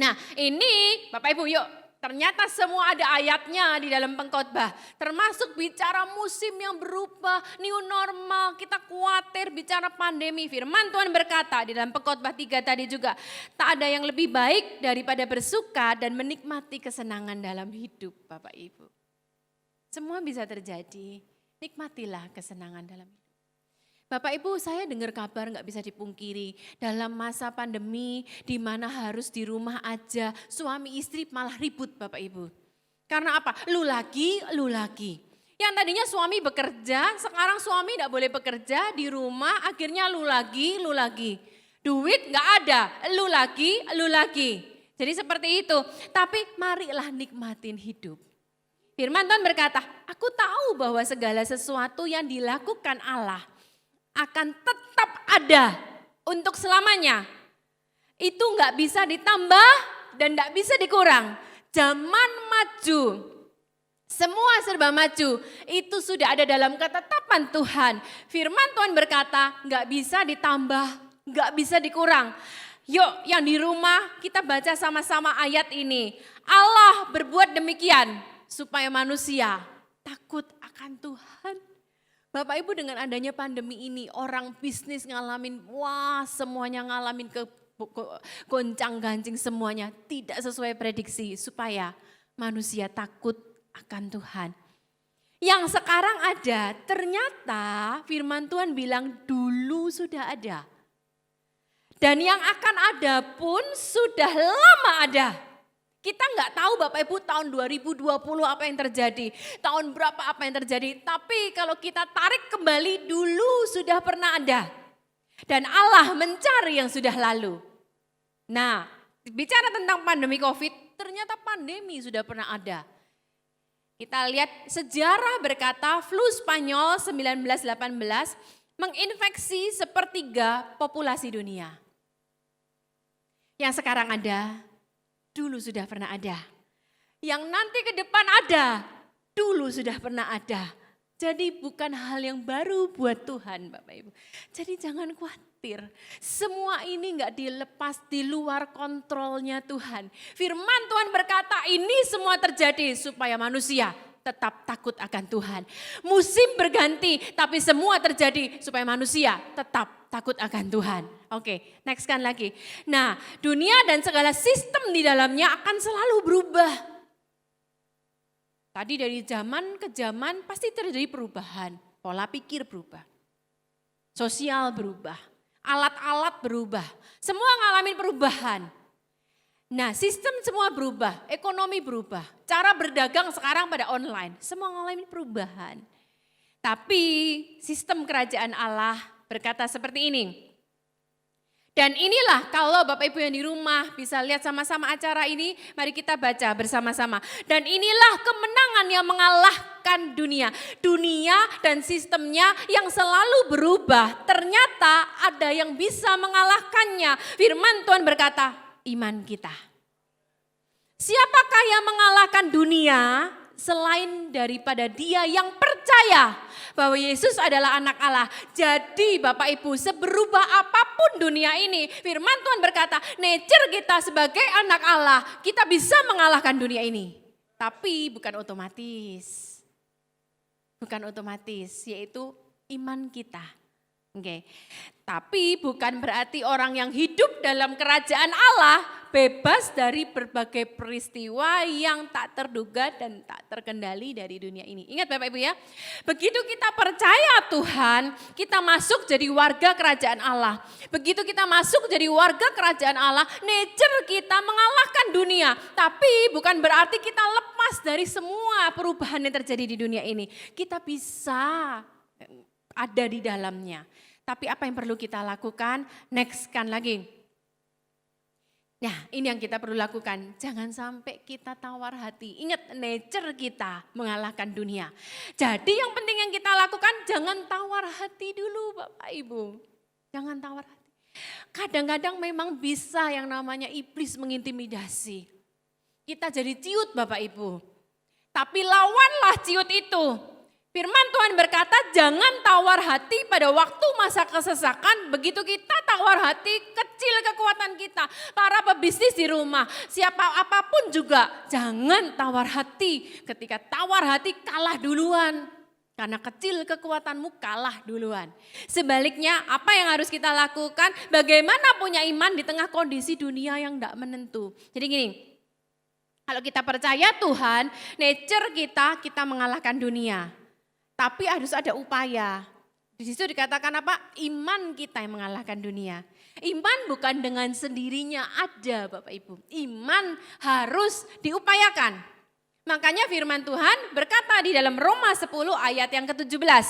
Nah ini Bapak Ibu yuk. Ternyata semua ada ayatnya di dalam pengkhotbah. Termasuk bicara musim yang berubah, new normal, kita khawatir bicara pandemi. Firman Tuhan berkata di dalam pengkhotbah 3 tadi juga. Tak ada yang lebih baik daripada bersuka dan menikmati kesenangan dalam hidup Bapak Ibu. Semua bisa terjadi, nikmatilah kesenangan dalam hidup. Bapak Ibu, saya dengar kabar nggak bisa dipungkiri dalam masa pandemi di mana harus di rumah aja, suami istri malah ribut Bapak Ibu. Karena apa? Lu lagi. Yang tadinya suami bekerja, sekarang suami nggak boleh bekerja di rumah, akhirnya lu lagi. Duit nggak ada, lu lagi. Jadi seperti itu. Tapi marilah nikmatin hidup. Firman Tuhan berkata, aku tahu bahwa segala sesuatu yang dilakukan Allah akan tetap ada untuk selamanya. Itu nggak bisa ditambah dan nggak bisa dikurang. Zaman maju, semua serba maju. Itu sudah ada dalam ketetapan Tuhan. Firman Tuhan berkata nggak bisa ditambah, nggak bisa dikurang. Yuk yang di rumah kita baca sama-sama ayat ini. Allah berbuat demikian supaya manusia takut akan Tuhan. Bapak Ibu, dengan adanya pandemi ini, orang bisnis ngalamin, wah semuanya ngalamin goncang-gancing semuanya. Tidak sesuai prediksi supaya manusia takut akan Tuhan. Yang sekarang ada, ternyata firman Tuhan bilang dulu sudah ada. Dan yang akan ada pun sudah lama ada. Kita nggak tahu Bapak Ibu tahun 2020 apa yang terjadi, tahun berapa apa yang terjadi. Tapi kalau kita tarik kembali dulu sudah pernah ada. Dan Allah mencari yang sudah lalu. Nah, bicara tentang pandemi COVID, ternyata pandemi sudah pernah ada. Kita lihat sejarah berkata flu Spanyol 1918 menginfeksi sepertiga populasi dunia. Yang sekarang ada, dulu sudah pernah ada. Yang nanti ke depan ada, dulu sudah pernah ada. Jadi bukan hal yang baru buat Tuhan Bapak Ibu. Jadi jangan khawatir, semua ini enggak dilepas di luar kontrolnya Tuhan. Firman Tuhan berkata ini semua terjadi supaya manusia tetap takut akan Tuhan. Musim berganti tapi semua terjadi supaya manusia tetap takut akan Tuhan. Oke, next kan lagi. Nah, dunia dan segala sistem di dalamnya akan selalu berubah. Tadi dari zaman ke zaman pasti terjadi perubahan. Pola pikir berubah. Sosial berubah. Alat-alat berubah. Semua ngalamin perubahan. Nah, sistem semua berubah. Ekonomi berubah. Cara berdagang sekarang pada online. Semua ngalamin perubahan. Tapi sistem kerajaan Allah berkata seperti ini. Dan inilah kalau Bapak Ibu yang di rumah bisa lihat sama-sama acara ini, mari kita baca bersama-sama. Dan inilah kemenangan yang mengalahkan dunia. Dunia dan sistemnya yang selalu berubah, ternyata ada yang bisa mengalahkannya. Firman Tuhan berkata, iman kita. Siapakah yang mengalahkan dunia selain daripada dia yang percaya bahwa Yesus adalah anak Allah. Jadi Bapak Ibu, seberubah apapun dunia ini, firman Tuhan berkata, nature kita sebagai anak Allah, kita bisa mengalahkan dunia ini. Tapi bukan otomatis. Bukan otomatis, yaitu iman kita. Oke. Tapi bukan berarti orang yang hidup dalam kerajaan Allah bebas dari berbagai peristiwa yang tak terduga dan tak terkendali dari dunia ini. Ingat Bapak Ibu ya, begitu kita percaya Tuhan, kita masuk jadi warga kerajaan Allah. Begitu kita masuk jadi warga kerajaan Allah, nature kita mengalahkan dunia. Tapi bukan berarti kita lepas dari semua perubahan yang terjadi di dunia ini. Kita bisa ada di dalamnya. Tapi apa yang perlu kita lakukan? Next kan lagi. Nah, ini yang kita perlu lakukan. Jangan sampai kita tawar hati. Ingat, nature kita mengalahkan dunia. Jadi yang penting yang kita lakukan, jangan tawar hati dulu Bapak Ibu. Jangan tawar hati. Kadang-kadang memang bisa yang namanya iblis mengintimidasi. Kita jadi ciut Bapak Ibu. Tapi lawanlah ciut itu. Firman Tuhan berkata jangan tawar hati pada waktu masa kesesakan. Begitu kita tawar hati, kecil kekuatan kita. Para pebisnis di rumah, siapa apapun juga jangan tawar hati. Ketika tawar hati kalah duluan. Karena kecil kekuatanmu kalah duluan. Sebaliknya apa yang harus kita lakukan? Bagaimana punya iman di tengah kondisi dunia yang tidak menentu. Jadi gini, kalau kita percaya Tuhan, nature kita mengalahkan dunia. Tapi harus ada upaya. Di situ dikatakan apa? Iman kita yang mengalahkan dunia. Iman bukan dengan sendirinya ada Bapak Ibu. Iman harus diupayakan. Makanya firman Tuhan berkata di dalam Roma 10 ayat yang ke-17.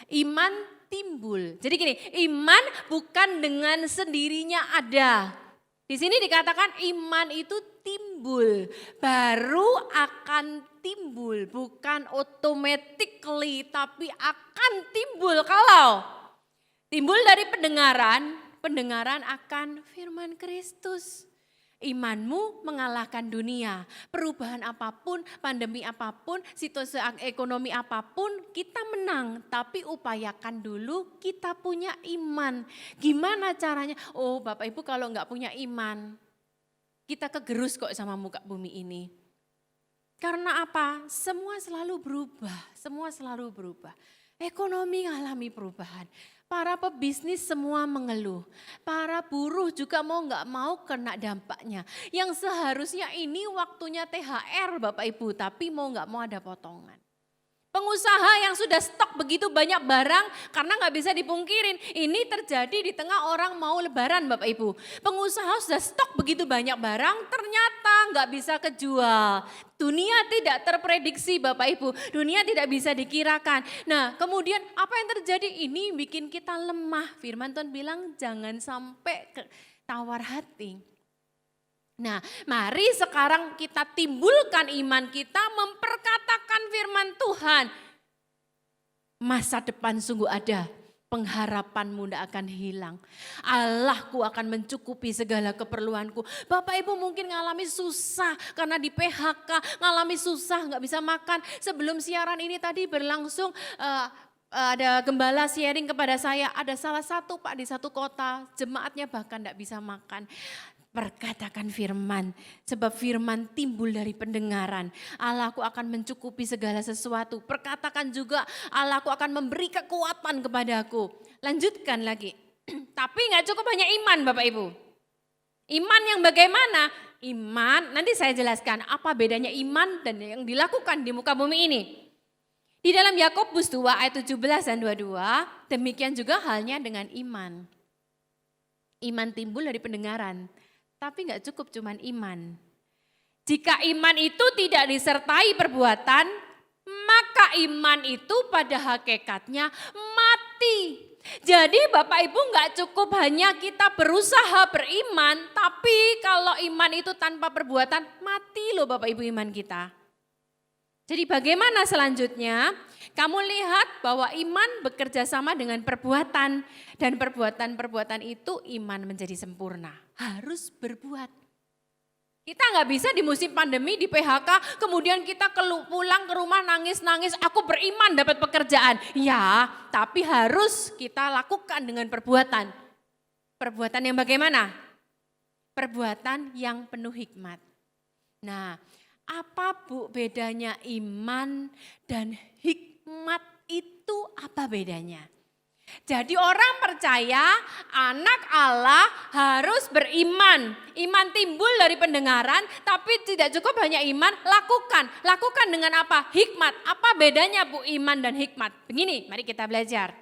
Iman timbul. Jadi gini, iman bukan dengan sendirinya ada. Di sini dikatakan iman itu timbul, baru akan timbul, bukan automatically tapi akan timbul. Kalau timbul dari pendengaran akan firman Kristus. Imanmu mengalahkan dunia, perubahan apapun, pandemi apapun, situasi ekonomi apapun, kita menang. Tapi upayakan dulu kita punya iman. Gimana caranya? Oh Bapak Ibu kalau enggak punya iman, kita kegerus kok sama muka bumi ini. Karena apa? Semua selalu berubah, semua selalu berubah. Ekonomi mengalami perubahan. Para pebisnis semua mengeluh. Para buruh juga mau nggak mau kena dampaknya. Yang seharusnya ini waktunya THR Bapak Ibu, tapi mau nggak mau ada potongan. Pengusaha yang sudah stok begitu banyak barang, karena nggak bisa dipungkirin, ini terjadi di tengah orang mau lebaran Bapak Ibu. Pengusaha sudah stok begitu banyak barang, ternyata nggak bisa kejual. Dunia tidak terprediksi Bapak Ibu, dunia tidak bisa dikirakan. Nah kemudian apa yang terjadi? Ini bikin kita lemah. Firman Tuhan bilang jangan sampai tawar hati. Nah, mari sekarang kita timbulkan iman kita memperkatakan firman Tuhan. Masa depan sungguh ada, pengharapanmu tidak akan hilang. Allahku akan mencukupi segala keperluanku. Bapak Ibu mungkin ngalami susah karena di PHK, ngalami susah nggak bisa makan. Sebelum siaran ini tadi berlangsung ada gembala sharing kepada saya, ada salah satu Pak di satu kota, jemaatnya bahkan tidak bisa makan. Perkatakan firman, sebab firman timbul dari pendengaran. Allahku akan mencukupi segala sesuatu. Perkatakan juga Allahku akan memberi kekuatan kepadaku. Lanjutkan lagi. Tapi gak cukup hanya iman Bapak Ibu. Iman yang bagaimana? Iman, nanti saya jelaskan apa bedanya iman dan yang dilakukan di muka bumi ini. Di dalam Yakobus 2 ayat 17 dan 22, demikian juga halnya dengan iman. Iman timbul dari pendengaran. Tapi nggak cukup cuman iman. Jika iman itu tidak disertai perbuatan, maka iman itu pada hakikatnya mati. Jadi Bapak Ibu nggak cukup hanya kita berusaha beriman, tapi kalau iman itu tanpa perbuatan, mati loh Bapak Ibu iman kita. Jadi bagaimana selanjutnya? Kamu lihat bahwa iman bekerja sama dengan perbuatan. Dan perbuatan-perbuatan itu iman menjadi sempurna. Harus berbuat. Kita nggak bisa di musim pandemi, di PHK, kemudian kita pulang ke rumah nangis-nangis, aku beriman dapat pekerjaan. Ya, tapi harus kita lakukan dengan perbuatan. Perbuatan yang bagaimana? Perbuatan yang penuh hikmat. Nah, apa Bu bedanya iman dan hikmat itu apa bedanya? Jadi orang percaya anak Allah harus beriman. Iman timbul dari pendengaran, tapi tidak cukup hanya iman, lakukan. Lakukan dengan apa? Hikmat. Apa bedanya Bu iman dan hikmat? Begini, mari kita belajar.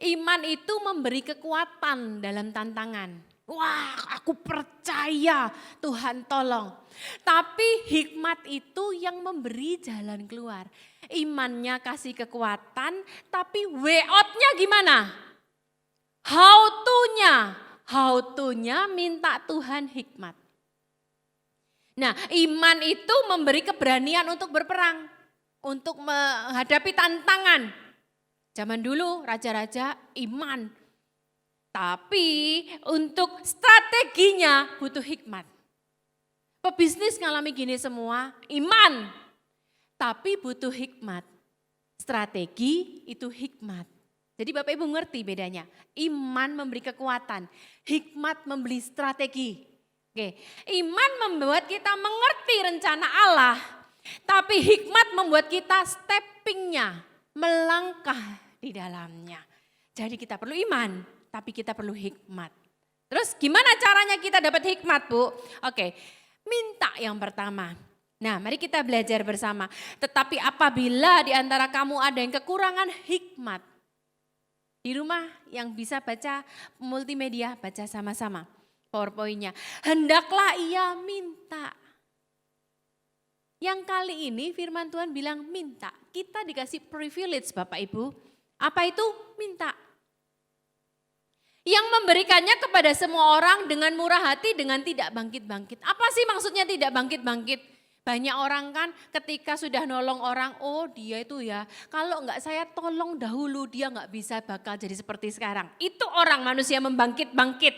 Iman itu memberi kekuatan dalam tantangan. Wah, aku percaya Tuhan tolong. Tapi hikmat itu yang memberi jalan keluar. Imannya kasih kekuatan, tapi way out-nya gimana? How to-nya minta Tuhan hikmat. Nah, iman itu memberi keberanian untuk berperang, untuk menghadapi tantangan. Zaman dulu raja-raja iman. Tapi untuk strateginya butuh hikmat. Pebisnis ngalami gini semua, iman. Tapi butuh hikmat. Strategi itu hikmat. Jadi Bapak Ibu ngerti bedanya. Iman memberi kekuatan, hikmat memberi strategi. Oke, iman membuat kita mengerti rencana Allah. Tapi hikmat membuat kita steppingnya, melangkah di dalamnya. Jadi kita perlu iman, tapi kita perlu hikmat. Terus gimana caranya kita dapat hikmat Bu? Oke, minta yang pertama. Nah mari kita belajar bersama. Tetapi apabila di antara kamu ada yang kekurangan hikmat. Di rumah yang bisa baca multimedia, baca sama-sama PowerPoint-nya. Hendaklah ia minta. Yang kali ini firman Tuhan bilang minta. Kita dikasih privilege Bapak Ibu. Apa itu? Minta. Yang memberikannya kepada semua orang dengan murah hati, dengan tidak bangkit-bangkit. Apa sih maksudnya tidak bangkit-bangkit? Banyak orang kan ketika sudah nolong orang, oh dia itu ya, kalau enggak saya tolong dahulu dia enggak bisa bakal jadi seperti sekarang. Itu orang manusia membangkit-bangkit.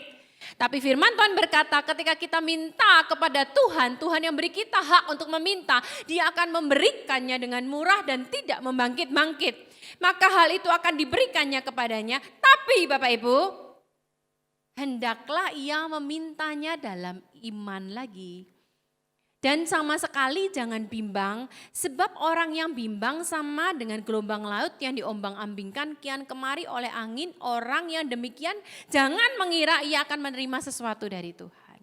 Tapi firman Tuhan berkata ketika kita minta kepada Tuhan, Tuhan yang beri kita hak untuk meminta, dia akan memberikannya dengan murah dan tidak membangkit-bangkit. Maka hal itu akan diberikannya kepadanya. Tapi Bapak Ibu, hendaklah ia memintanya dalam iman lagi. Dan sama sekali jangan bimbang, sebab orang yang bimbang sama dengan gelombang laut yang diombang-ambingkan kian kemari oleh angin. Orang yang demikian jangan mengira ia akan menerima sesuatu dari Tuhan.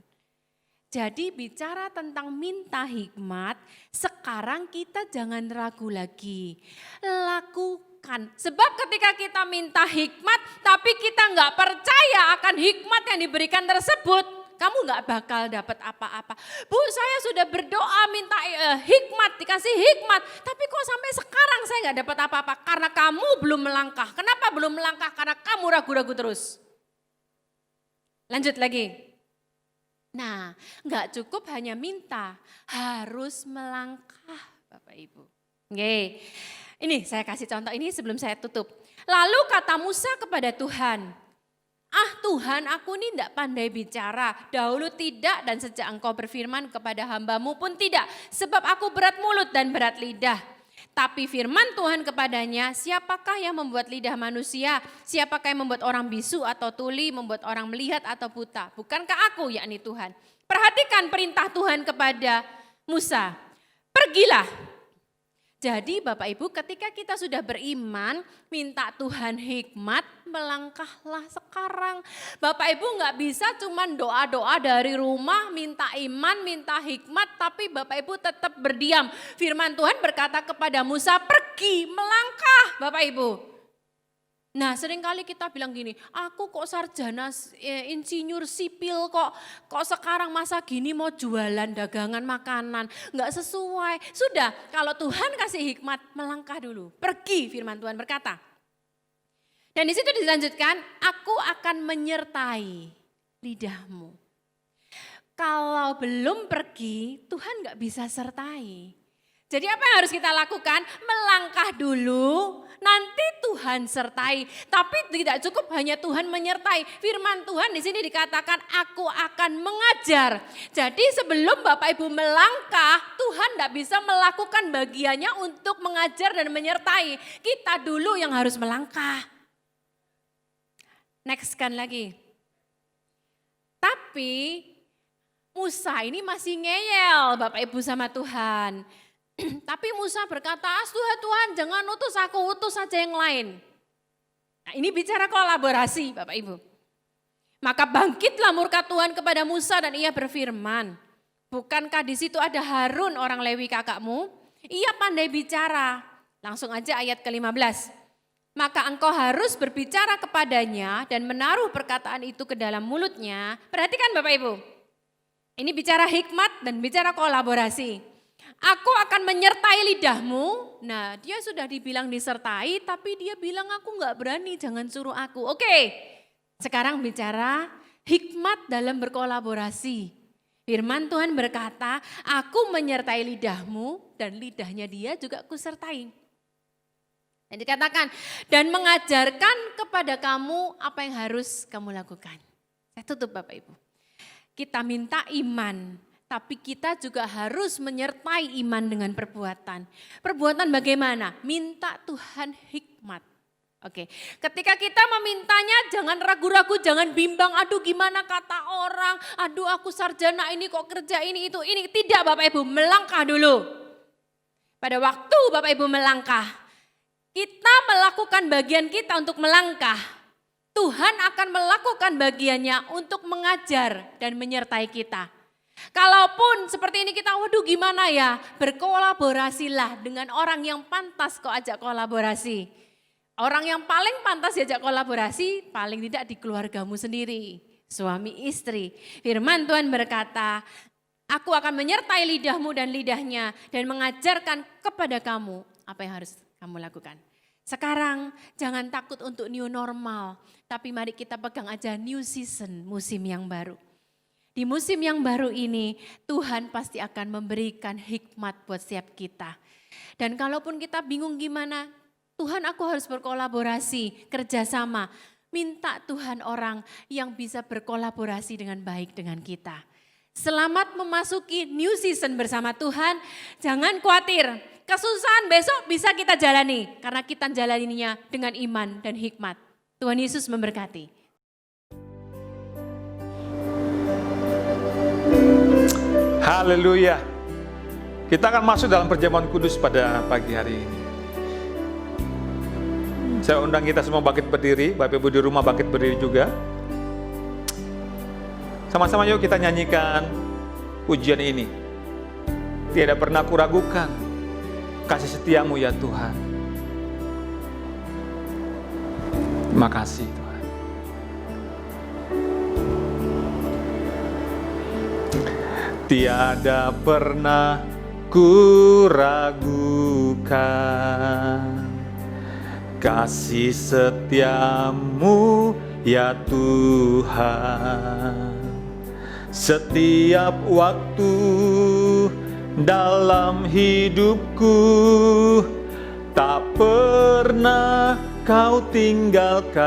Jadi bicara tentang minta hikmat, sekarang kita jangan ragu lagi. Lakukan. Sebab ketika kita minta hikmat, tapi kita nggak percaya akan hikmat yang diberikan tersebut, kamu nggak bakal dapat apa-apa. Bu, saya sudah berdoa minta hikmat, dikasih hikmat. Tapi kok sampai sekarang saya nggak dapat apa-apa? Karena kamu belum melangkah. Kenapa belum melangkah? Karena kamu ragu-ragu terus. Lanjut lagi. Nah, nggak cukup hanya minta, harus melangkah Bapak Ibu. Oke, ini saya kasih contoh ini sebelum saya tutup. Lalu kata Musa kepada Tuhan, Tuhan, aku ini tidak pandai bicara, dahulu tidak dan sejak engkau berfirman kepada hambamu pun tidak. Sebab aku berat mulut dan berat lidah. Tapi firman Tuhan kepadanya, siapakah yang membuat lidah manusia? Siapakah yang membuat orang bisu atau tuli, membuat orang melihat atau buta? Bukankah aku, yakni Tuhan? Perhatikan perintah Tuhan kepada Musa, pergilah. Jadi Bapak Ibu, ketika kita sudah beriman, minta Tuhan hikmat, melangkahlah sekarang. Bapak Ibu nggak bisa cuman doa-doa dari rumah, minta iman, minta hikmat, tapi Bapak Ibu tetap berdiam. Firman Tuhan berkata kepada Musa, pergi, melangkah Bapak Ibu. Nah seringkali kita bilang gini, aku kok sarjana insinyur sipil kok sekarang masa gini mau jualan dagangan makanan, nggak sesuai. Sudah, kalau Tuhan kasih hikmat, melangkah dulu, pergi firman Tuhan berkata. Dan di situ dilanjutkan, aku akan menyertai lidahmu. Kalau belum pergi, Tuhan nggak bisa sertai. Jadi apa yang harus kita lakukan? Melangkah dulu, nanti Tuhan sertai. Tapi tidak cukup hanya Tuhan menyertai. Firman Tuhan di sini dikatakan, aku akan mengajar. Jadi sebelum Bapak Ibu melangkah, Tuhan tidak bisa melakukan bagiannya untuk mengajar dan menyertai. Kita dulu yang harus melangkah. Next kan lagi. Tapi Musa ini masih ngeyel Bapak Ibu sama Tuhan. Tapi Musa berkata, Tuhan jangan utus aku, utus saja yang lain. Nah ini bicara kolaborasi Bapak Ibu. Maka bangkitlah murka Tuhan kepada Musa dan ia berfirman, bukankah di situ ada Harun orang Lewi kakakmu? Ia pandai bicara. Langsung aja ayat ke-15. Maka engkau harus berbicara kepadanya dan menaruh perkataan itu ke dalam mulutnya. Perhatikan Bapak Ibu. Ini bicara hikmat dan bicara kolaborasi. Aku akan menyertai lidahmu. Nah dia sudah dibilang disertai tapi dia bilang aku gak berani, jangan suruh aku. Oke, sekarang bicara hikmat dalam berkolaborasi. Firman Tuhan berkata, aku menyertai lidahmu dan lidahnya dia juga kusertai. Dan dikatakan, dan mengajarkan kepada kamu apa yang harus kamu lakukan. Saya tutup Bapak Ibu. Kita minta iman. Tapi kita juga harus menyertai iman dengan perbuatan. Perbuatan bagaimana? Minta Tuhan hikmat. Oke, ketika kita memintanya jangan ragu-ragu, jangan bimbang. Aduh gimana kata orang, aduh aku sarjana ini kok kerja ini itu. Ini tidak Bapak Ibu, melangkah dulu. Pada waktu Bapak Ibu melangkah, kita melakukan bagian kita untuk melangkah. Tuhan akan melakukan bagiannya untuk mengajar dan menyertai kita. Kalaupun seperti ini kita, waduh gimana ya, berkolaborasilah dengan orang yang pantas kok ajak kolaborasi. Orang yang paling pantas diajak kolaborasi, paling tidak di keluargamu sendiri, suami istri. Firman Tuhan berkata, aku akan menyertai lidahmu dan lidahnya dan mengajarkan kepada kamu apa yang harus kamu lakukan. Sekarang jangan takut untuk new normal, tapi mari kita pegang aja new season, musim yang baru. Di musim yang baru ini Tuhan pasti akan memberikan hikmat buat setiap kita. Dan kalaupun kita bingung gimana, Tuhan aku harus berkolaborasi, kerjasama. Minta Tuhan orang yang bisa berkolaborasi dengan baik dengan kita. Selamat memasuki new season bersama Tuhan, jangan khawatir. Kesusahan besok bisa kita jalani karena kita jalaninya dengan iman dan hikmat. Tuhan Yesus memberkati. Haleluya. Kita akan masuk dalam perjamuan kudus pada pagi hari ini. Saya undang kita semua bangkit berdiri, Bapak Ibu di rumah bangkit berdiri juga. Sama-sama yuk kita nyanyikan pujian ini. Tiada pernah kuragukan kasih setiamu ya Tuhan. Terima kasih Tuhan. Tiada pernah kuragukan kasih setiamu ya Tuhan. Setiap waktu dalam hidupku tak pernah kau tinggalkan.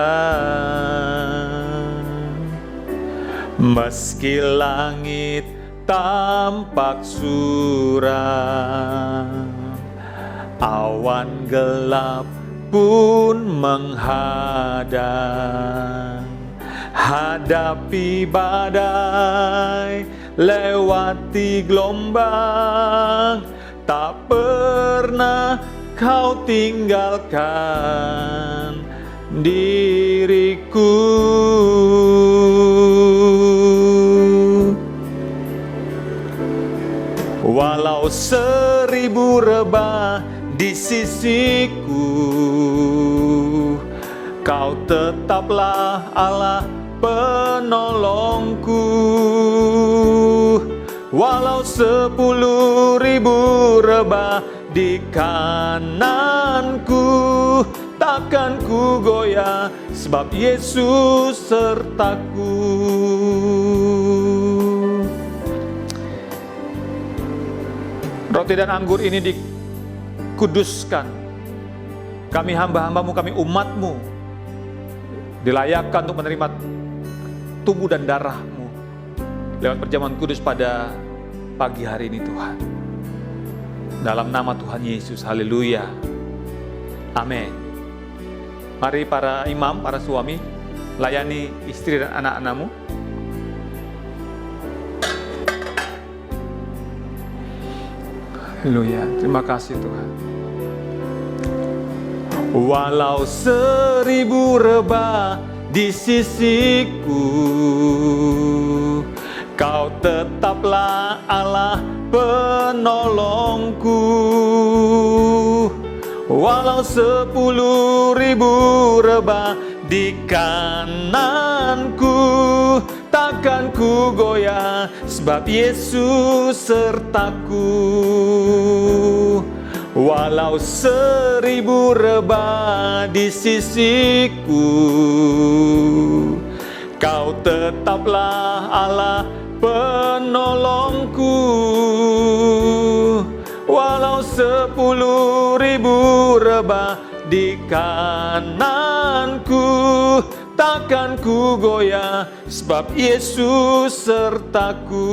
Meski langit tampak suram, awan gelap pun menghadang. Hadapi badai, lewati gelombang, tak pernah kau tinggalkan diriku. Walau 1000 rebah di sisiku, kau tetaplah Allah penolongku. Walau 10.000 rebah di kananku, takkan ku goyah, sebab Yesus sertaku. Roti dan anggur ini dikuduskan. Kami hamba-hambamu, kami umatmu, dilayakkan untuk menerima tubuh dan darahmu lewat perjamuan kudus pada pagi hari ini Tuhan. Dalam nama Tuhan Yesus, haleluya. Amin. Mari para imam, para suami, layani istri dan anak-anakmu. Haleluya, terima kasih Tuhan. Walau 1000 rebah di sisiku, kau tetaplah Allah penolongku. Walau 10.000 rebah di kananku, takkan ku goyah, sebab Yesus sertaku. Walau 1000 rebah di sisiku, kau tetaplah Allah penolongku. Walau 10.000 rebah di kananku, takkan ku goyah, sebab Yesus sertaku.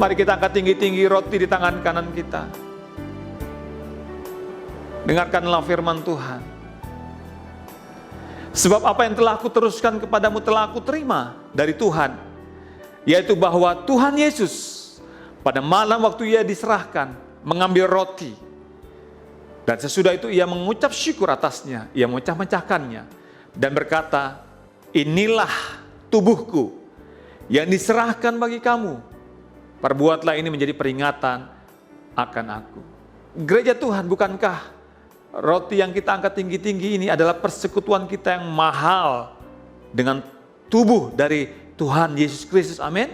Mari kita angkat tinggi-tinggi roti di tangan kanan kita. Dengarkanlah firman Tuhan. Sebab apa yang telah aku teruskan kepadamu telah aku terima dari Tuhan, yaitu bahwa Tuhan Yesus pada malam waktu ia diserahkan mengambil roti, dan sesudah itu ia mengucap syukur atasnya, ia memecah-mecahkannya dan berkata, inilah tubuhku yang diserahkan bagi kamu. Perbuatlah ini menjadi peringatan akan aku. Gereja Tuhan, bukankah roti yang kita angkat tinggi-tinggi ini adalah persekutuan kita yang mahal dengan tubuh dari Tuhan Yesus Kristus, amin?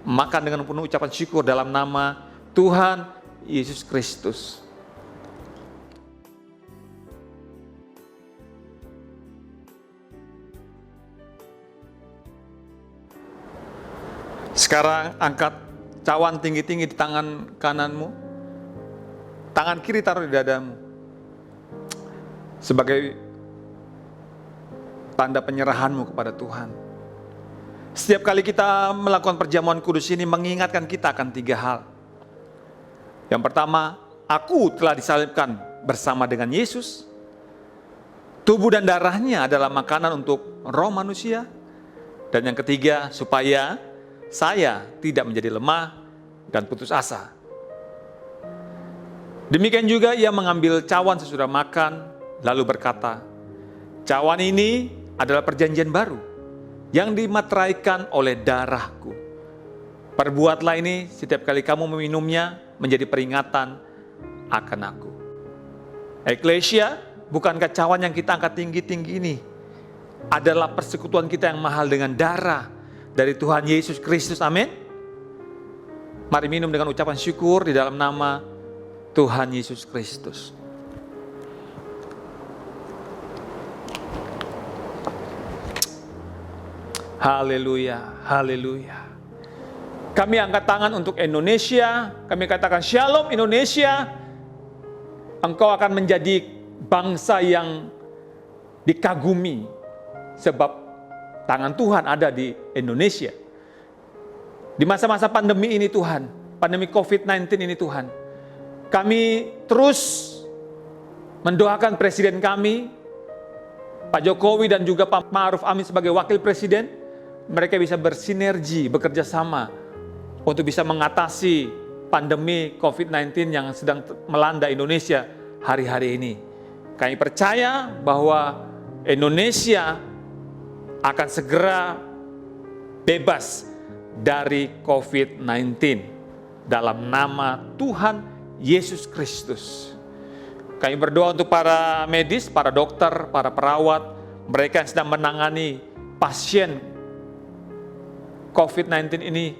Makan dengan penuh ucapan syukur dalam nama Tuhan Yesus Kristus. Sekarang angkat cawan tinggi-tinggi di tangan kananmu, tangan kiri taruh di dadamu, sebagai tanda penyerahanmu kepada Tuhan. Setiap kali kita melakukan perjamuan kudus ini mengingatkan kita akan 3 hal. Yang pertama, aku telah disalibkan bersama dengan Yesus. Tubuh dan darahnya adalah makanan untuk roh manusia. Dan yang ketiga, supaya saya tidak menjadi lemah dan putus asa. Demikian juga ia mengambil cawan sesudah makan, lalu berkata, cawan ini adalah perjanjian baru yang dimateraikan oleh darahku. Perbuatlah ini setiap kali kamu meminumnya menjadi peringatan akan aku. Eklesia, bukankah cawan yang kita angkat tinggi-tinggi ini adalah persekutuan kita yang mahal dengan darah dari Tuhan Yesus Kristus, amin. Mari minum dengan ucapan syukur di dalam nama Tuhan Yesus Kristus. Haleluya, haleluya. Kami angkat tangan untuk Indonesia, kami katakan Shalom Indonesia, engkau akan menjadi bangsa yang dikagumi, sebab tangan Tuhan ada di Indonesia. Di masa-masa pandemi ini Tuhan, pandemi COVID-19 ini Tuhan, kami terus mendoakan Presiden kami, Pak Jokowi dan juga Pak Ma'ruf Amin sebagai Wakil Presiden, mereka bisa bersinergi, bekerja sama untuk bisa mengatasi pandemi COVID-19 yang sedang melanda Indonesia hari-hari ini. Kami percaya bahwa Indonesia akan segera bebas dari COVID-19 dalam nama Tuhan Yesus Kristus. Kami berdoa untuk para medis, para dokter, para perawat, mereka yang sedang menangani pasien COVID-19 ini,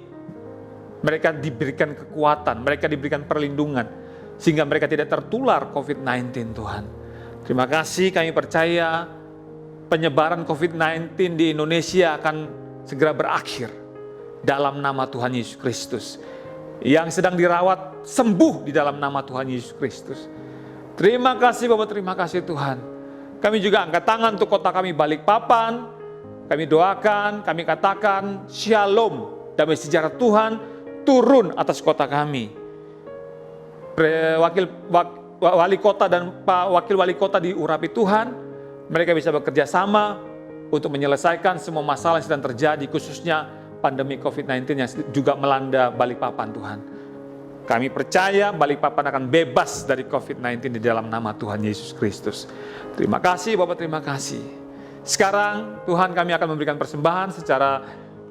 mereka diberikan kekuatan, mereka diberikan perlindungan, sehingga mereka tidak tertular COVID-19 Tuhan. Terima kasih, kami percaya penyebaran COVID-19 di Indonesia akan segera berakhir dalam nama Tuhan Yesus Kristus. Yang sedang dirawat sembuh di dalam nama Tuhan Yesus Kristus. Terima kasih Bapak, terima kasih Tuhan. Kami juga angkat tangan untuk kota kami Balikpapan. Kami doakan, kami katakan Shalom, damai sejahtera Tuhan turun atas kota kami. Wali kota dan Pak Wakil Wali Kota diurapi Tuhan. Mereka bisa bekerja sama untuk menyelesaikan semua masalah yang sedang terjadi, khususnya pandemi COVID-19 yang juga melanda Balikpapan Tuhan. Kami percaya Balikpapan akan bebas dari COVID-19 di dalam nama Tuhan Yesus Kristus. Terima kasih Bapak, terima kasih. Sekarang Tuhan, kami akan memberikan persembahan secara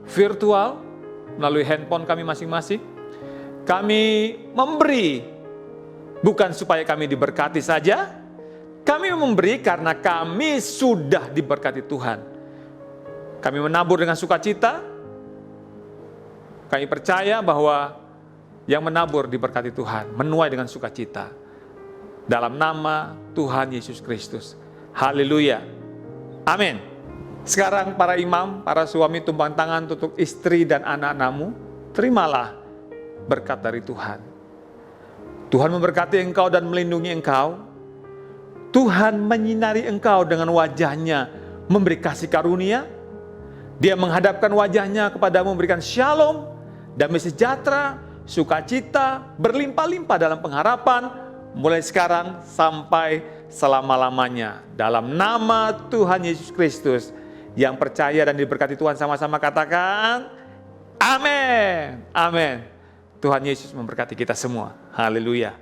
virtual melalui handphone kami masing-masing. Kami memberi bukan supaya kami diberkati saja, kami memberi karena kami sudah diberkati Tuhan. Kami menabur dengan sukacita. Kami percaya bahwa yang menabur diberkati Tuhan, menuai dengan sukacita. Dalam nama Tuhan Yesus Kristus. Haleluya. Amin. Sekarang para imam, para suami tumpang tangan untuk istri dan anak-anakmu. Terimalah berkat dari Tuhan. Tuhan memberkati engkau dan melindungi engkau. Tuhan menyinari engkau dengan wajahnya, memberi kasih karunia. Dia menghadapkan wajahnya kepadamu, memberikan shalom, damai sejahtera, sukacita, berlimpah-limpah dalam pengharapan, mulai sekarang sampai selama-lamanya. Dalam nama Tuhan Yesus Kristus, yang percaya dan diberkati Tuhan sama-sama katakan, amin, amin. Tuhan Yesus memberkati kita semua. Haleluya.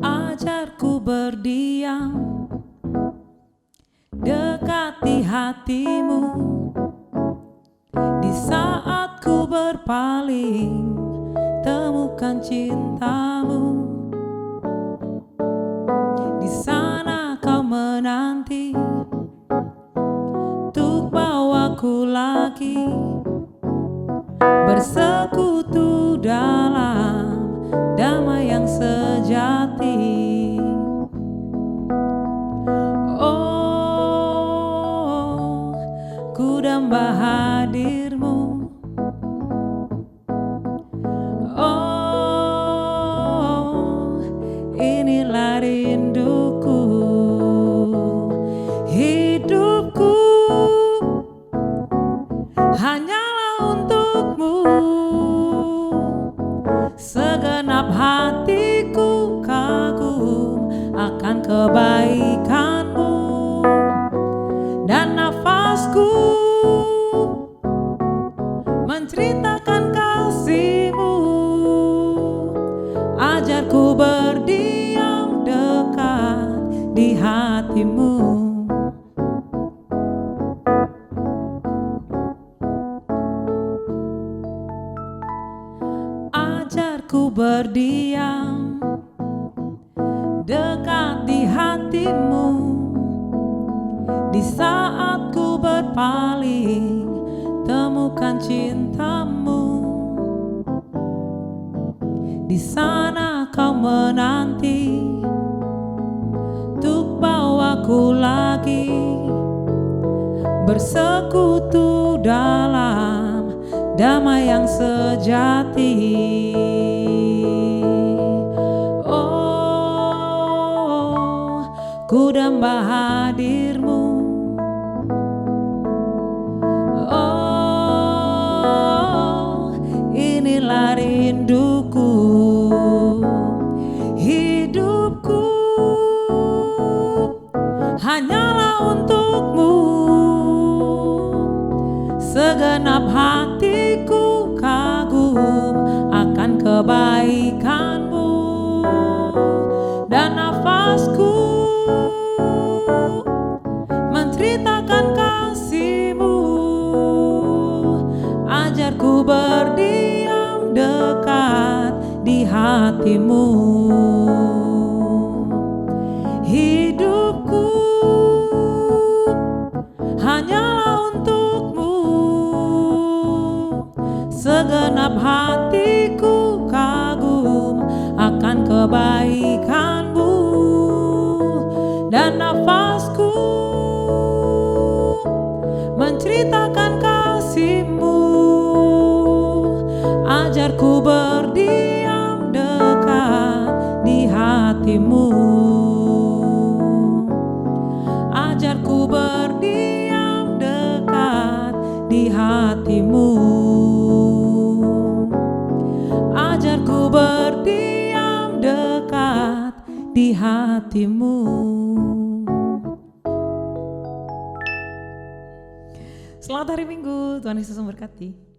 Ajarku berdiam, dekati hatimu. Di saat ku berpaling, temukan cintamu. Di sana kau menanti untuk bawaku lagi bersekutu dalam damai yang sejati. Oh, ku damba hadirmu. Oh, inilah rinduku. Hidupku untukmu, segenap hatiku kagum akan kebaikanmu, dan nafasku menceritakan kasihmu. Ajarku berdiam dekat di hatimu. Ajarku berdiam dekat di hatimu. Di saat ku berpaling, temukan cintamu. Di sana kau menanti untuk bawaku lagi bersekutu dalam damai yang sejati. Oh, ku damba hadirmu. Oh, inilah rinduku. Hidupku hanyalah untukmu. Segenap hatiku kagum akan kebaikanmu, dan nafasku menceritakan kasihmu. Ajarku berdiam dekat di hatimu. Hidupku hanyalah untukmu. Segenap hatiku kagum akan kebaikanmu, dan nafasku menceritakan kasihmu. Ajarku berdiam dekat di hatimu. Ajarku berdiam dekat di hatimu. Ajarku berdiam dekat di hatimu. Selamat hari Minggu, Tuhan Yesus memberkati.